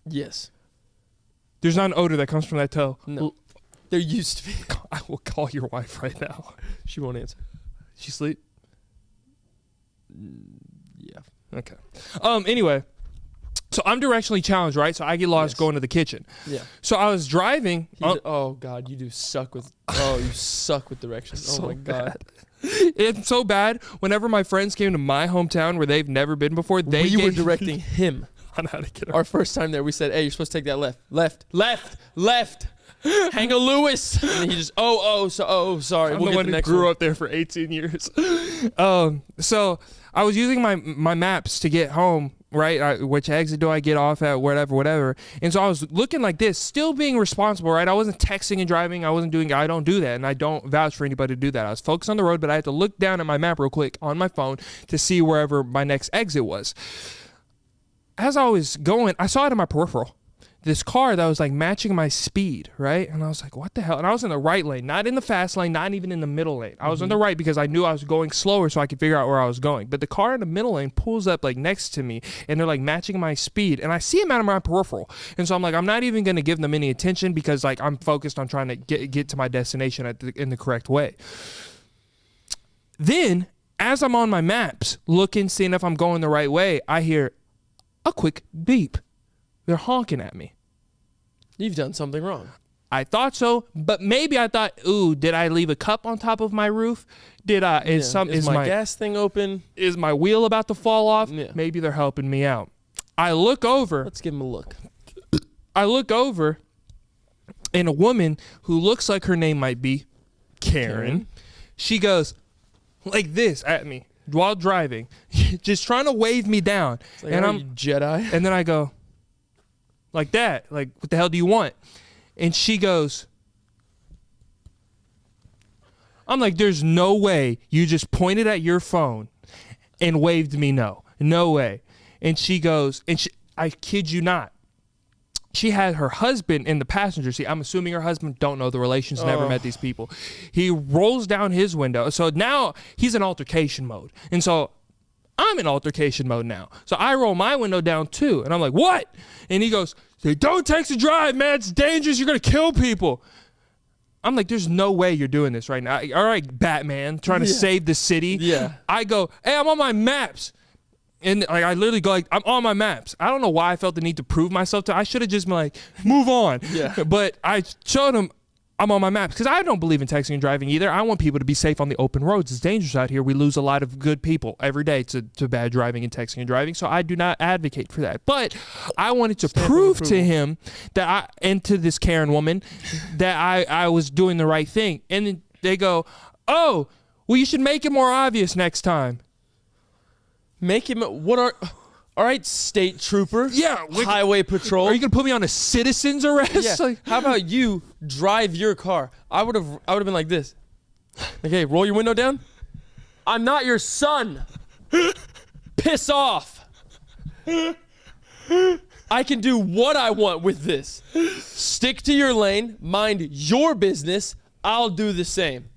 Yes. There's not an odor that comes from that toe. No. There used to be. I will call your wife right now. She won't answer. She sleep? Yeah. Okay. Anyway, so I'm directionally challenged, right? So I get lost going to the kitchen. Yeah. So I was driving. Oh God, you suck with directions. So oh my God. It's so bad. Whenever my friends came to my hometown where they've never been before, We were directing him on how to get our first time there. We said, "Hey, you're supposed to take that left." Hango Lewis. And then he just, sorry. I'm We'll the get one the who next grew one. up there for 18 years. So I was using my maps to get home, right? Which exit do I get off at, whatever. And so I was looking like this, still being responsible, right? I wasn't texting and driving. I don't do that, and I don't vouch for anybody to do that. I was focused on the road, but I had to look down at my map real quick on my phone to see wherever my next exit was. As I was going, I saw it in my peripheral. This car that was like matching my speed, right? And I was like, what the hell? And I was in the right lane, not in the fast lane, not even in the middle lane. I was in the right because I knew I was going slower so I could figure out where I was going. But the car in the middle lane pulls up like next to me, and they're like matching my speed. And I see them out of my peripheral. And so I'm like, I'm not even going to give them any attention because like I'm focused on trying to get to my destination in the correct way. Then, as I'm on my maps, looking, seeing if I'm going the right way, I hear a quick beep. They're honking at me. You've done something wrong. I thought so, but maybe I thought, ooh, did I leave a cup on top of my roof? Is my gas thing open? Is my wheel about to fall off? Yeah. Maybe they're helping me out. I look over. Let's give him a look. I look over, and a woman who looks like her name might be Karen. She goes like this at me while driving, just trying to wave me down. Like, and are I'm you Jedi. And then I go like that, like, what the hell do you want? And she goes, I'm like, there's no way you just pointed at your phone and waved me no way. And she goes, and I kid you not, she had her husband in the passenger seat. I'm assuming her husband, don't know the relations, never met these people. He rolls down his window. So now he's in altercation mode. And so I'm in altercation mode now. So I roll my window down too. And I'm like, what? And he goes, don't text and drive, man. It's dangerous. You're going to kill people. I'm like, there's no way you're doing this right now. All right, Batman, trying to save the city. Yeah. I go, hey, I'm on my maps. And like, I literally go like, I'm on my maps. I don't know why I felt the need to prove myself to. I should have just been like, move on. Yeah. But I showed him I'm on my maps because I don't believe in texting and driving either. I want people to be safe on the open roads. It's dangerous out here. We lose a lot of good people every day to bad driving and texting and driving. So I do not advocate for that. But I wanted to prove to him that and to this Karen woman that I was doing the right thing. And then they go, oh, well, you should make it more obvious next time. Make him, all right, state trooper. Yeah. Like, highway patrol. Are you going to put me on a citizen's arrest? Yeah. Like, How about you drive your car? I would have been like this. Okay, roll your window down. I'm not your son. Piss off. I can do what I want with this. Stick to your lane. Mind your business. I'll do the same.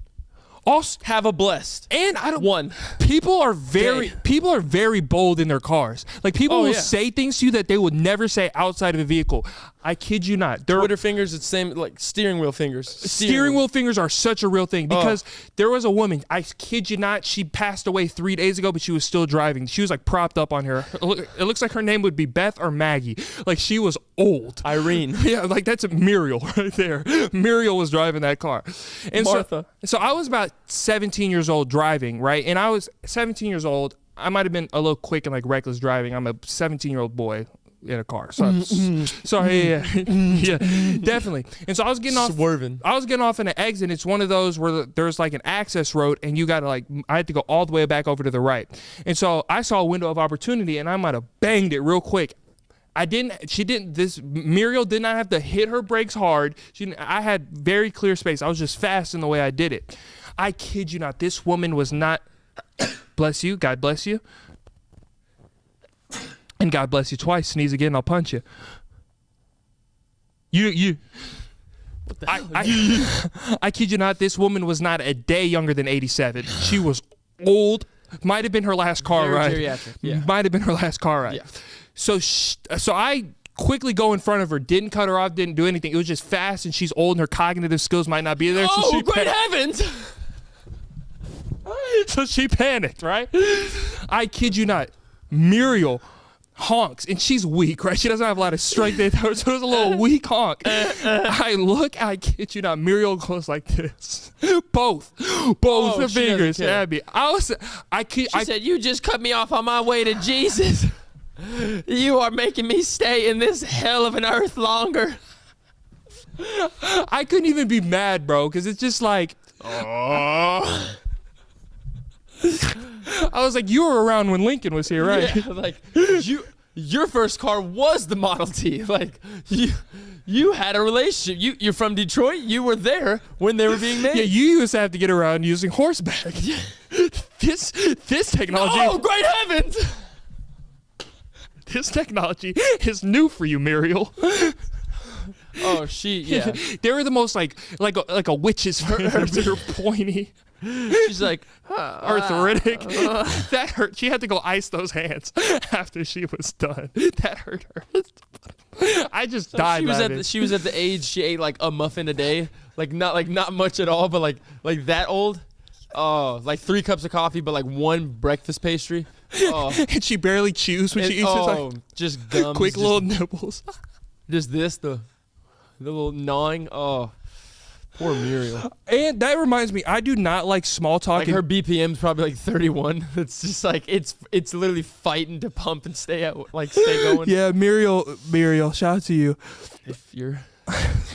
also, Have a blessed. and I don't. One. People are very bold in their cars. Like people will yeah. say things to you that they would never say outside of a vehicle. I kid you not. Twitter fingers, it's the same, like steering wheel fingers. Steering wheel fingers are such a real thing because there was a woman, I kid you not, she passed away 3 days ago, but she was still driving. She was like propped up on her. It looks like her name would be Beth or Maggie. Like she was old. Irene. Yeah, like that's a Muriel right there. Muriel was driving that car. And Martha. So I was about 17 years old driving, right? And I was 17 years old. I might have been a little quick and like reckless driving. I'm a 17-year-old boy in a car. So yeah, definitely. And so I was getting off. Swerving. I was getting off in an exit. It's one of those where there's like an access road, and you got to like, I had to go all the way back over to the right. And so I saw a window of opportunity, and I might have banged it real quick. Muriel did not have to hit her brakes hard. I had very clear space. I was just fast in the way I did it. I kid you not. This woman was not, bless you, God bless you. And God bless you twice. Sneeze again, I'll punch you. What the hell? I kid you not, this woman was not a day younger than 87. She was old. Might have been her last car ride. Geriatric, yeah. Might have been her last car ride. Yeah. So I quickly go in front of her, didn't cut her off, didn't do anything. It was just fast, and she's old, and her cognitive skills might not be there. Oh, so great heavens! So she panicked, right? I kid you not. Muriel honks, and she's weak, right? She doesn't have a lot of strength. So it was a little weak honk. I kid you not. Muriel goes like this. Both the fingers. Abby. She said, you just cut me off on my way to Jesus. You are making me stay in this hell of an earth longer. I couldn't even be mad, bro, because it's just like, I was like, you were around when Lincoln was here, right? Yeah, like your first car was the Model T. Like you had a relationship. You're from Detroit. You were there when they were being made. Yeah, you used to have to get around using horseback. Yeah. This technology. Oh, great heavens! This technology is new for you, Muriel. Oh, yeah. They were the most like a witch's fingers. They're pointy. She's like arthritic. That hurt. She had to go ice those hands after she was done. That hurt her. I just died. She was at the age she ate like a muffin a day, like not much at all, but like that old. Oh, like 3 cups of coffee, but like 1 breakfast pastry. Oh. And she barely chews when she eats. Just gums. Quick little nibbles. Just the little gnawing. Oh, Poor Muriel. And that reminds me, I do not like small talk. Like her BPM's probably like 31. It's just like it's literally fighting to pump and stay going. Yeah, Muriel, shout out to you. If you're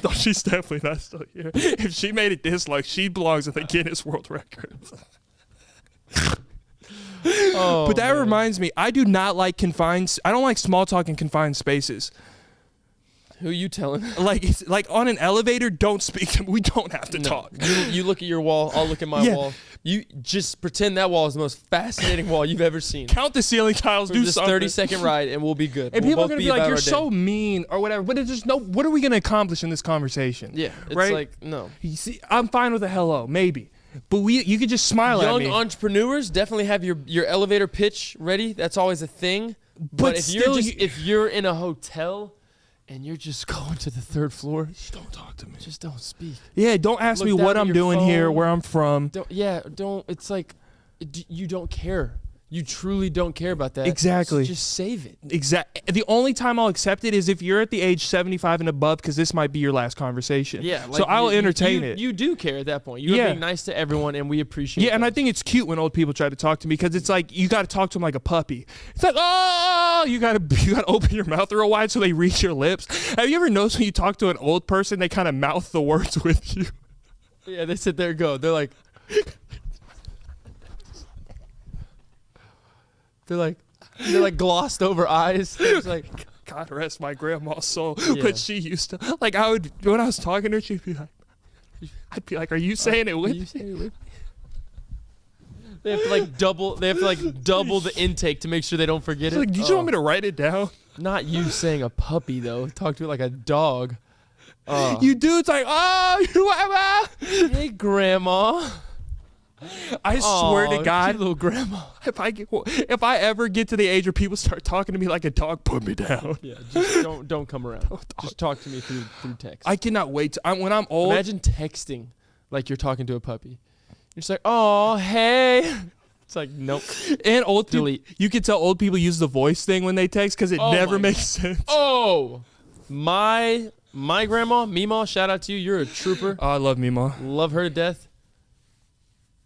No, she's definitely not still here. If she made it this long, she belongs in the Guinness World Records. But that reminds me, I do not like I don't like small talk in confined spaces. Who you telling? It's like on an elevator, don't speak to me. We don't have to talk. You look at your wall, I'll look at my wall. You just pretend that wall is the most fascinating wall you've ever seen. Count the ceiling tiles, do this something. 30-second ride, and we'll be good. And we'll people are both going to be like, you're about our so day. mean or whatever. But it's just what are we going to accomplish in this conversation? Yeah, it's right? like, no. You see, I'm fine with a hello, maybe. But you could just smile at me. Young entrepreneurs definitely have your elevator pitch ready. That's always a thing. But if still, if you're in a hotel and you're just going to the third floor, just don't talk to me. Just don't speak. Yeah, don't ask me Look what down at I'm your doing here, phone. where I'm from. Don't. It's like you don't care. You truly don't care about that. Exactly. So just save it. The only time I'll accept it is if you're at the age 75 and above, because this might be your last conversation. Yeah. So I will entertain it. You do care at that point. You're being nice to everyone, and we appreciate. Yeah, and I those. think it's cute when old people try to talk to me because it's like you got to talk to them like a puppy. It's like, oh, you got to open your mouth real wide so they reach your lips. Have you ever noticed when you talk to an old person, they kind of mouth the words with you? Yeah, they sit there and go. They're like. They're like glossed over eyes. It's like, God rest my grandma's soul. Yeah. But she used to, when I was talking to her, I'd be like, are you saying it with me? They have to double the intake to make sure they don't forget it. Like, did you want me to write it down? Not you saying a puppy though. Talk to it like a dog. You do. It's like, oh, Hey, grandma. I swear to God, little grandma. if I ever get to the age where people start talking to me like a dog, put me down. Yeah, just don't come around. Just talk to me through text. I cannot wait. When I'm old, Imagine texting like you're talking to a puppy. You're just like, oh, hey. It's like, nope. And old people, Delete. you can tell old people use the voice thing when they text because it never makes sense. Oh, my grandma, Meemaw, shout out to you. You're a trooper. Oh, I love Meemaw. Love her to death.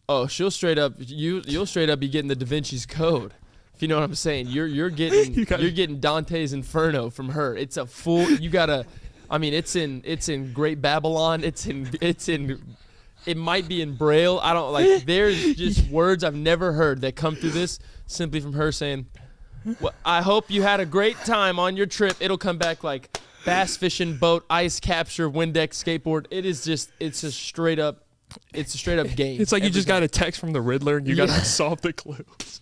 Oh, you'll straight up be getting the Da Vinci's Code. If you know what I'm saying. You're getting Dante's Inferno from her. It's a full it's in Great Babylon. It might be in Braille. I don't like there's just words I've never heard that come through this simply from her saying, well, I hope you had a great time on your trip. It'll come back like bass fishing boat, ice capture, Windex skateboard. It's a straight up game. It's like you just got a text from the Riddler and you got to solve the clues.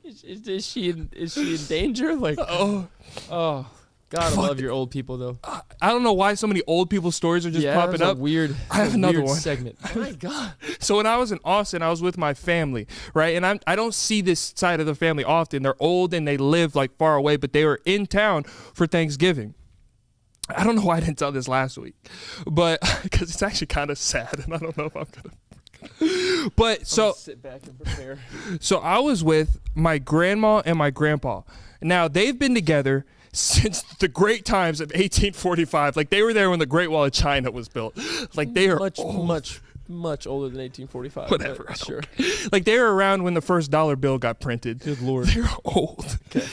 Is she in danger? Like oh, God, I love your old people though. I don't know why so many old people stories are just popping up. Weird. I have another one segment. Oh my God. So when I was in Austin, I was with my family, right? And I don't see this side of the family often. They're old and they live like far away, but they were in town for Thanksgiving. I don't know why I didn't tell this last week, but because it's actually kind of sad, and I don't know if I'm gonna. But so sit back and prepare. So I was with my grandma and my grandpa. Now they've been together since the great times of 1845. Like they were there when the Great Wall of China was built. Like they are much older than 1845. Whatever. Sure. Like they were around when the first dollar bill got printed. Good Lord. They're old. Okay.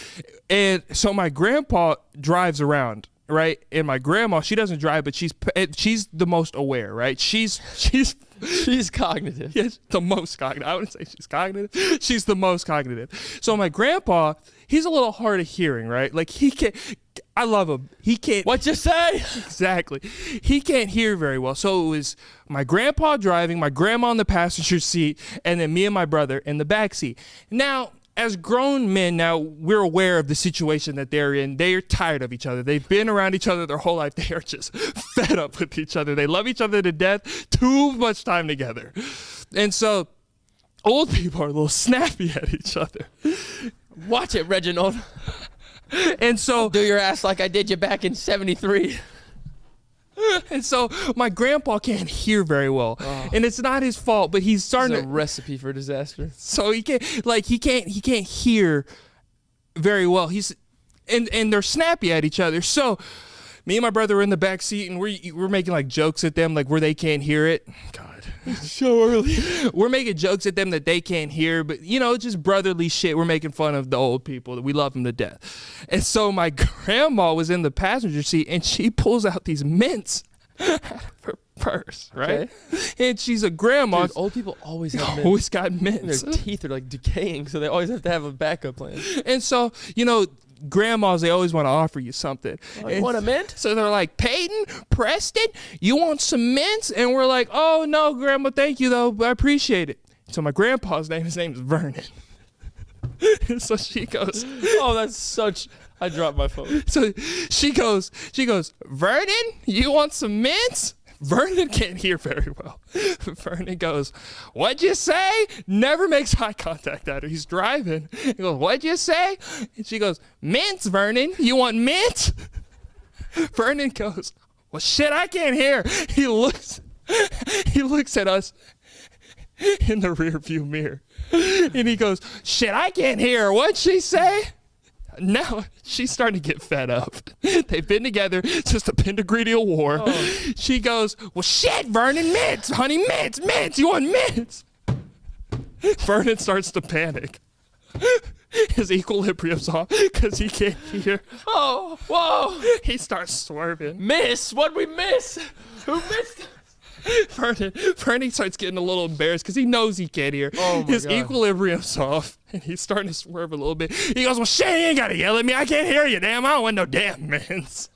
And so my grandpa drives around. Right, and my grandma, she doesn't drive, but she's the most aware, right? She's cognitive. Yes, the most cognitive. I wouldn't say she's cognitive. She's the most cognitive. So my grandpa, he's a little hard of hearing, right? Like he can't. I love him. He can't. What you say? Exactly. He can't hear very well. So it was my grandpa driving, my grandma in the passenger seat, and then me and my brother in the back seat. Now, as grown men now, we're aware of the situation that they're in. They're tired of each other. They've been around each other their whole life. They are just fed up with each other. They love each other to death. Too much time together. And so old people are a little snappy at each other. Watch it, Reginald. And so I'll do your ass like I did you back in 73. And so my grandpa can't hear very well, and it's not his fault. But he's starting It's a recipe for disaster. So he can't hear very well. And they're snappy at each other. So Me and my brother were in the back seat, and we're making like jokes at them, like where they can't hear it. God, It's so early. we're making jokes at them that they can't hear, but you know, just brotherly shit. We're making fun of the old people that we love them to death. And so my grandma was in the passenger seat, and she pulls out these mints out of her purse, right? Okay. And she's a grandma. Dude, old people always have mints. Always got And mints. their teeth are like decaying, so they always have to have a backup plan. And so, you know, grandmas, they always want to offer you something. Oh, you And want a mint? So they're like, Peyton, Preston, you want some mints? And we're like, oh, no, Grandma, thank you, though. I appreciate it. So my grandpa's name, his name's Vernon. So she goes, Oh, that's such. I dropped my phone. so she goes, Vernon, you want some mints? Vernon can't hear very well. Vernon goes, what'd you say? Never makes eye contact at her. He's driving. He goes, what'd you say? And she goes, mints, Vernon. You want mints? Vernon goes, well, shit, I can't hear. He looks at us in the rear view mirror. And he goes, shit, I can't hear her. What'd she say? Now she's starting to get fed up. They've been together since the Pentagridial War. Oh. She goes, well, shit, Vernon, mints, honey, mints. You want mints? Vernon starts to panic. His equilibrium's off because he can't hear. Oh, whoa. He starts swerving. Miss. What'd we miss? Who missed? Vernon starts getting a little embarrassed because he knows he can't hear. Oh my His God. equilibrium's off, and he's starting to swerve a little bit. He goes, well, shit, you ain't got to yell at me. I can't hear you, damn. I don't want no damn mints.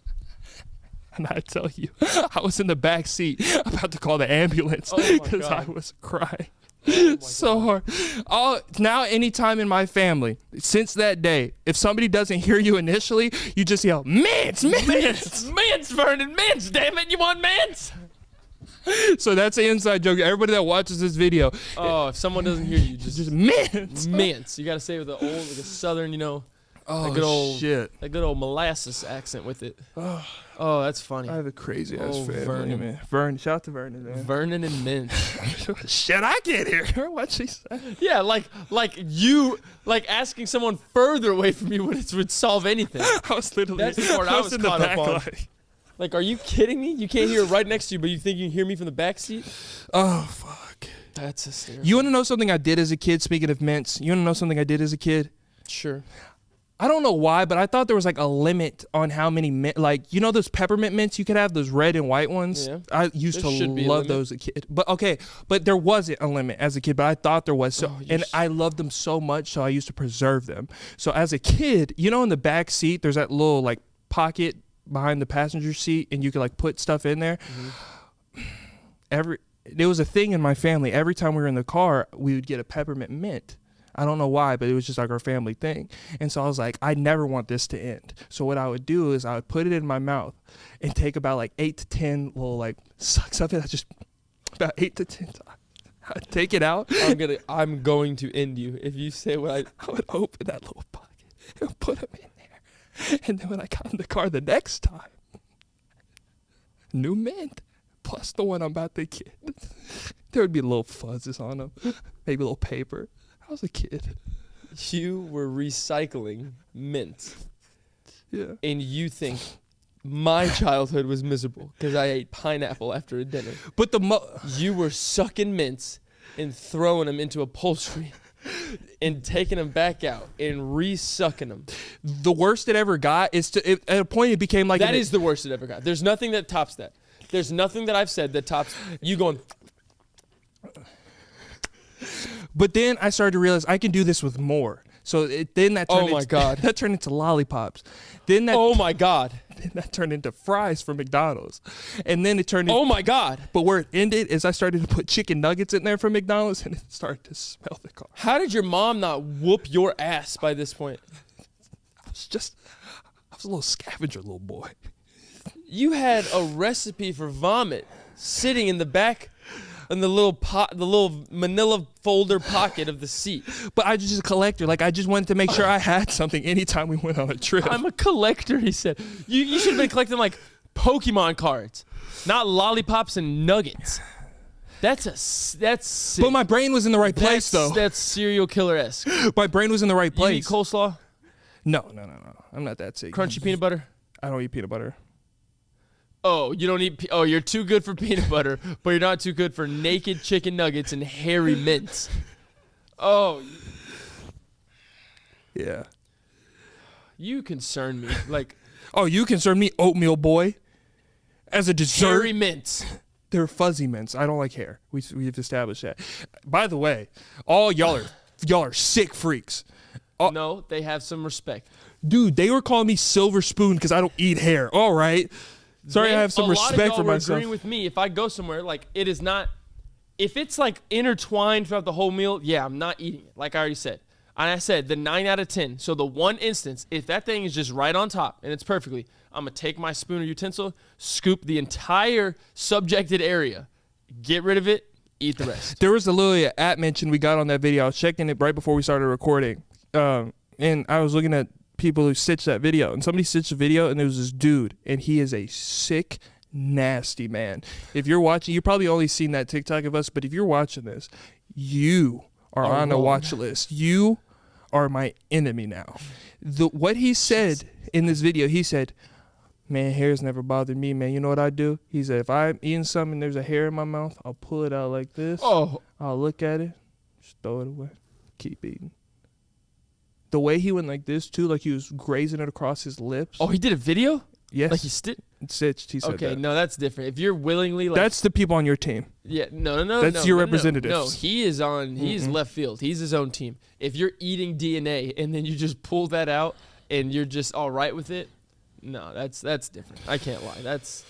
And I tell you, I was in the back seat about to call the ambulance Oh my because I God. was crying. Oh So hard. Now, anytime in my family, since that day, if somebody doesn't hear you initially, you just yell, mints. Mints, Vernon, mints. Damn it, you want mints? So that's the inside joke. Everybody that watches this video, Oh, if someone doesn't hear you, just just mints. mints. You gotta say it with the old, like a southern, you know, Oh, that good old, shit. that good old molasses accent with it. Oh, that's funny. I have a crazy ass Oh, family, Vernon. man. Vernon, shout out to Vernon, man. Vernon and mint. Shit, I can't hear her. What she said? Yeah, like asking someone further away from you would solve anything. I was literally. That's the part I was in the caught up back on. like, Like, are you kidding me? You can't hear it right next to you, but you think you can hear me from the back seat? oh fuck. That's hysterical. You want to know something I did as a kid? Speaking of mints, you want to know something I did as a kid? Sure. I don't know why, but I thought there was like a limit on how many mint, like, you know those peppermint mints you could have, those red and white ones? Yeah. I used There to should be a love limit. those as a kid. But okay, but there wasn't a limit as a kid, but I thought there was. So, Oh, you and I loved them so much, so I used to preserve them. So as a kid, you know, in the back seat, there's that little like pocket behind the passenger seat, and you could like put stuff in there. There was a thing in my family. Every time we were in the car, we would get a peppermint mint. I don't know why, but it was just like our family thing. And so I was like, I never want this to end. So what I would do is I would put it in my mouth and take about like 8 to 10 little like sucks of it. I just about 8 to 10 times. I'd take it out. I'm going to end you if you say what I. I would open that little pocket and put them in there. And then when I got in the car the next time, new mint plus the one I'm about to get. There would be little fuzzes on them, maybe a little paper. I was a kid. You were recycling mint, Yeah. and you think my childhood was miserable because I ate pineapple after a dinner. But You were sucking mints and throwing them into upholstery and taking them back out and resucking them. the worst it ever got is at a point it became like That is the worst it ever got. There's nothing that tops that. There's nothing that I've said that tops you going. But then I started to realize I can do this with more. So then that turned Oh my God. that turned into lollipops. Then that Oh my God. then that turned into fries from McDonald's. And then it turned into, Oh my God. but where it ended is I started to put chicken nuggets in there from McDonald's, and it started to smell the car. How did your mom not whoop your ass by this point? I was a little scavenger little boy. You had a recipe for vomit sitting in the back in the little manila folder pocket of the seat. But I was just a collector. Like I just wanted to make sure I had something anytime we went on a trip. I'm a collector, he said. You should have been collecting like Pokemon cards, not lollipops and nuggets. That's sick. But my brain was in the right place though. That's serial killer-esque. My brain was in the right You eat place. coleslaw? No. I'm not that sick. Crunchy peanut butter? I don't eat peanut butter. Oh, you don't eat. Oh, you're too good for peanut butter, but you're not too good for naked chicken nuggets and hairy mints. Oh. Yeah. You concern me. Like. Oh, you concern me, oatmeal boy. As a dessert. Hairy mints. They're fuzzy mints. I don't like hair. We've established that. By the way, all y'all are sick freaks. No, they have some respect. Dude, they were calling me silver spoon because I don't eat hair. All right. Sorry, I have some respect for myself. Agreeing with me. If I go somewhere, like, it is not, if it's like intertwined throughout the whole meal, yeah, I'm not eating it. Like I already said. And I said the 9 out of 10. So the one instance, if that thing is just right on top and it's perfectly, I'm going to take my spoon or utensil, scoop the entire subjected area, get rid of it, eat the rest. There was a little at mention we got on that video. I was checking it right before we started recording. And I was looking at people who stitched that video, and somebody stitched a video, and there was this dude, and he is a sick, nasty man. If you're watching, you probably only seen that TikTok of us, but if you're watching this, you are on the watch list. You are my enemy now. What he said in this video, he said, man, hair's never bothered me, man. You know what I do? He said, if I'm eating something and there's a hair in my mouth, I'll pull it out like this. Oh. I'll look at it, just throw it away, keep eating. The way he went like this, too, like he was grazing it across his lips. Oh, he did a video? Yes. Like he stitched, he said okay, that. no, that's different. If you're willingly like... That's the people on your team. Yeah, no. That's your representatives. No, he is on, he's left field. He's his own team. If you're eating DNA and then you just pull that out and you're just all right with it, no, that's different. I can't lie. That's...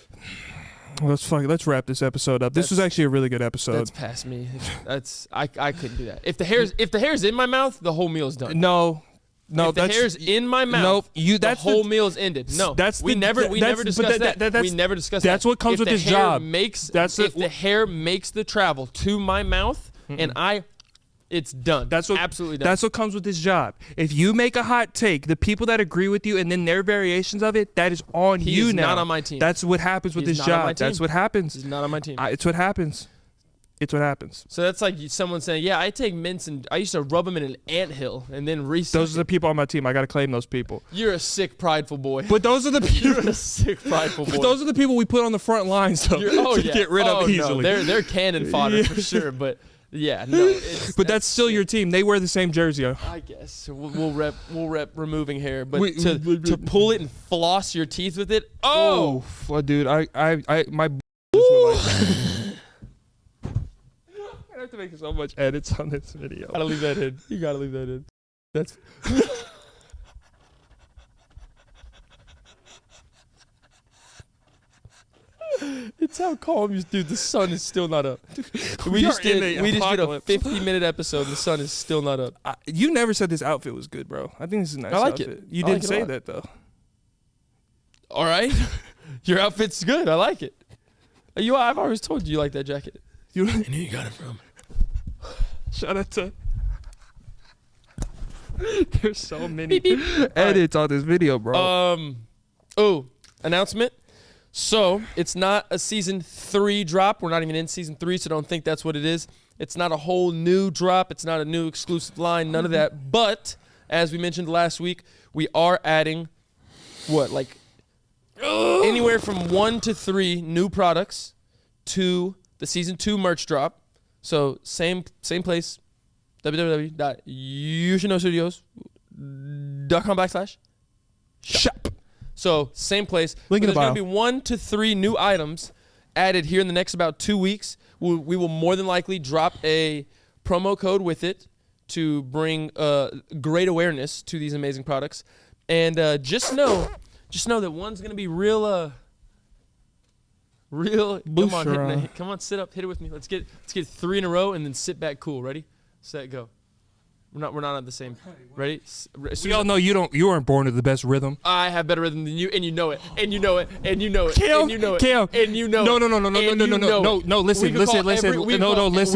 Let's wrap this episode up. This was actually a really good episode. That's past me. I couldn't do that. If the hair's in my mouth, the whole meal's done. No, if the hair's in my mouth, the whole meal's ended. No, we never discussed that. We never discussed that. That's what comes with this job. If the hair makes the travel to my mouth and it's done. Absolutely done. That's what comes with this job. If you make a hot take, the people that agree with you and then their variations of it, that is on you now. He's not on my team. That's what happens with this job. That's what happens. He's not on my team. It's what happens. It's what happens. So that's like someone saying, yeah, I take mints and I used to rub them in an anthill and then reset. Those are the people on my team. I got to claim those people. You're a sick, prideful boy. But those are the people. You're a sick, prideful boy. But those are the people we put on the front lines, though, to get rid of easily. No, they're cannon fodder for sure. But yeah, no. But that's still your team. They wear the same jersey. I guess we'll rep removing hair, but to pull it and floss your teeth with it. Oh, dude, my. I have to make so much edits on this video. Gotta leave that in. You gotta leave that in. That's. It's how calm you, dude. The sun is still not up. We just did a 50-minute episode. And the sun is still not up. You never said this outfit was good, bro. I think this is a nice outfit. It. You didn't say that though. All right, your outfit's good. I like it. I've always told you like that jacket. I knew you got it from. Shout out to. There's so many edits on this video, bro. Announcement. So it's not a season 3 drop. We're not even in season 3, so don't think that's what it is. It's not a whole new drop. It's not a new exclusive line. None of that. But as we mentioned last week, we are adding anywhere from 1 to 3 new products to the season 2 merch drop. So same place, www.YouShouldKnowStudios.com/shop. So same place. Link in the bio. There's going to be 1 to 3 new items added here in the next about 2 weeks. We will more than likely drop a promo code with it to bring great awareness to these amazing products. And just know that one's going to be real. Come on, sit up, hit it with me. Let's get 3 in a row and then sit back cool. Ready, set, go. We're not on the same. Ready? We all know you weren't born with the best rhythm. I have better rhythm than you, and you know it, and you know it, and you know it, Cam, and you know it, Cam, and you know no, it. No, listen. We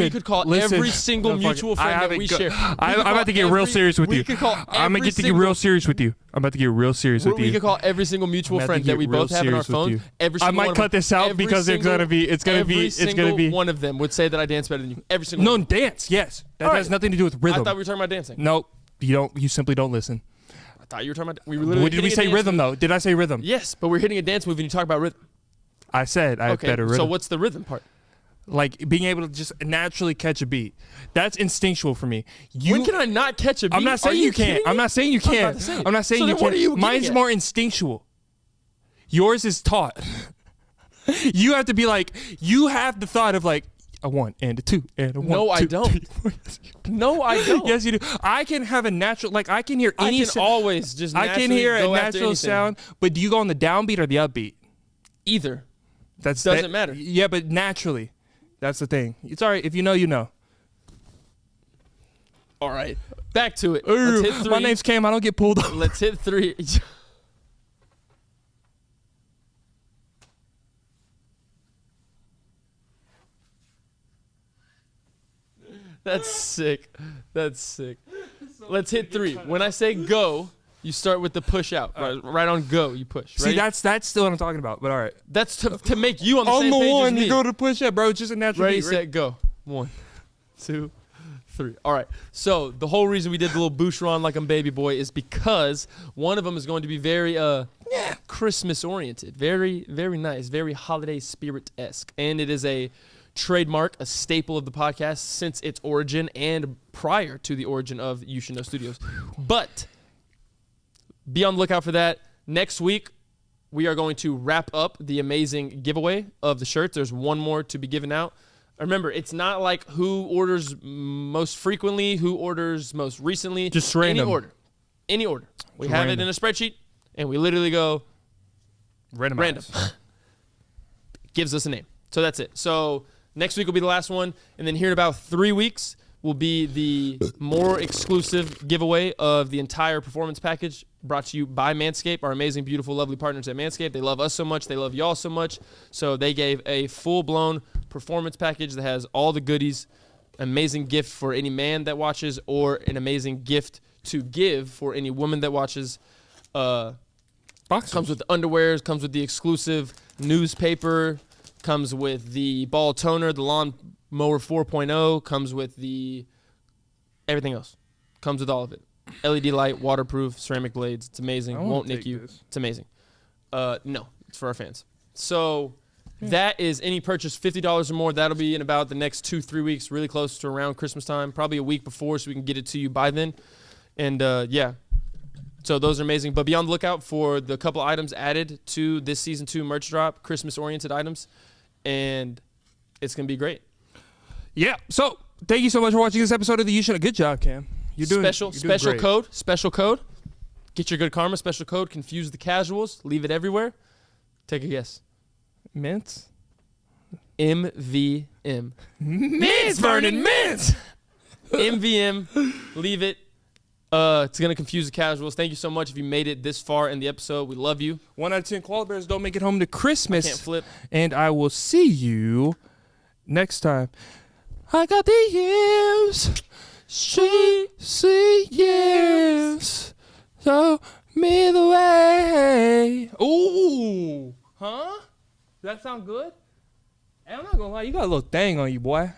could call listen. every single mutual friend that we share. I'm about to get real serious with you. I'm going to get real serious with you. I'm about to get real serious with you. We could call every single mutual friend that we both have on our phone. I might cut this out because it's gonna be. Every single one of them would say that I dance better than you. Every single. No, dance. Yes, that has nothing to do with rhythm. I thought we were talking about dancing. Nope. You don't. You simply don't listen. I thought you were talking about. We were literally. What did we say? Rhythm though? Did I say rhythm? Yes, but we're hitting a dance move and you talk about rhythm. I said I have better rhythm. So what's the rhythm part? Like being able to just naturally catch a beat. That's instinctual for me. When can I not catch a beat? I'm not saying you can't. I'm not saying you can't. I'm not saying So you then what are you can't. getting Mine's at? more instinctual. Yours is taught. You have to be like, you have the thought of like, a 1 and a 2 and a 1. No, I 2, don't. 3, 4. No, I don't. Yes, you do. I can have a natural, like I can hear I any. can always just I naturally can hear a go after natural anything. sound, but do you go on the downbeat or the upbeat? Either. Doesn't matter. Yeah, but naturally, that's the thing. It's all right if you know, you know. All right. Back to it. Let's hit 3. My name's Cam. I don't get pulled up. Let's hit 3. That's sick. That's sick. Let's hit 3. When I say go, you start with the push out. Right on go, you push. See, Ready? that's still what I'm talking about. But all right. That's to make you on the On same the page one, as me. you go to push up, bro. It's just a natural Ready, beat. set, go. 1, 2, 3. All right. So the whole reason we did the little boucheron like I'm baby boy is because one of them is going to be very Christmas oriented, very very nice, very holiday spirit-esque, and it is a trademark, a staple of the podcast since its origin and prior to the origin of You Should Know Studios. But be on the lookout for that. Next week, we are going to wrap up the amazing giveaway of the shirts. There's one more to be given out. Remember, it's not like who orders most frequently, who orders most recently. Just random. Any order. We Just have random. it in a spreadsheet, and we literally go Random. random. Gives us a name. So that's it. So next week will be the last one, and then here in about 3 weeks will be the more exclusive giveaway of the entire performance package brought to you by Manscaped, our amazing, beautiful, lovely partners at Manscaped. They love us so much. They love y'all so much. So they gave a full-blown performance package that has all the goodies, amazing gift for any man that watches, or an amazing gift to give for any woman that watches. Comes with the underwears, comes with the exclusive newspaper, comes with the ball toner, the lawn mower 4.0, comes with the everything else. Comes with all of it. LED light, waterproof, ceramic blades. It's amazing. Won't nick you. It's amazing. No, it's for our fans. So that is any purchase $50 or more. That'll be in about the next 2-3 weeks, really close to around Christmas time, probably a week before, so we can get it to you by then. And yeah. So those are amazing. But be on the lookout for the couple items added to this season 2 merch drop, Christmas-oriented items, and it's going to be great. Yeah. So thank you so much for watching this episode of the You Should Know. Good job, Cam. You're doing Special code. Get your good karma. Special code. Confuse the casuals. Leave it everywhere. Take a guess. Mints. MVM. Mints, Vernon. Mints. MVM. Leave it. It's going to confuse the casuals. Thank you so much if you made it this far in the episode. We love you. 1 out of 10 koala bears don't make it home to Christmas. I can't flip. And I will see you next time. I got the yams. See yes. Show me the way. Ooh. Huh? Does that sound good? Hey, I'm not going to lie. You got a little thing on you, boy.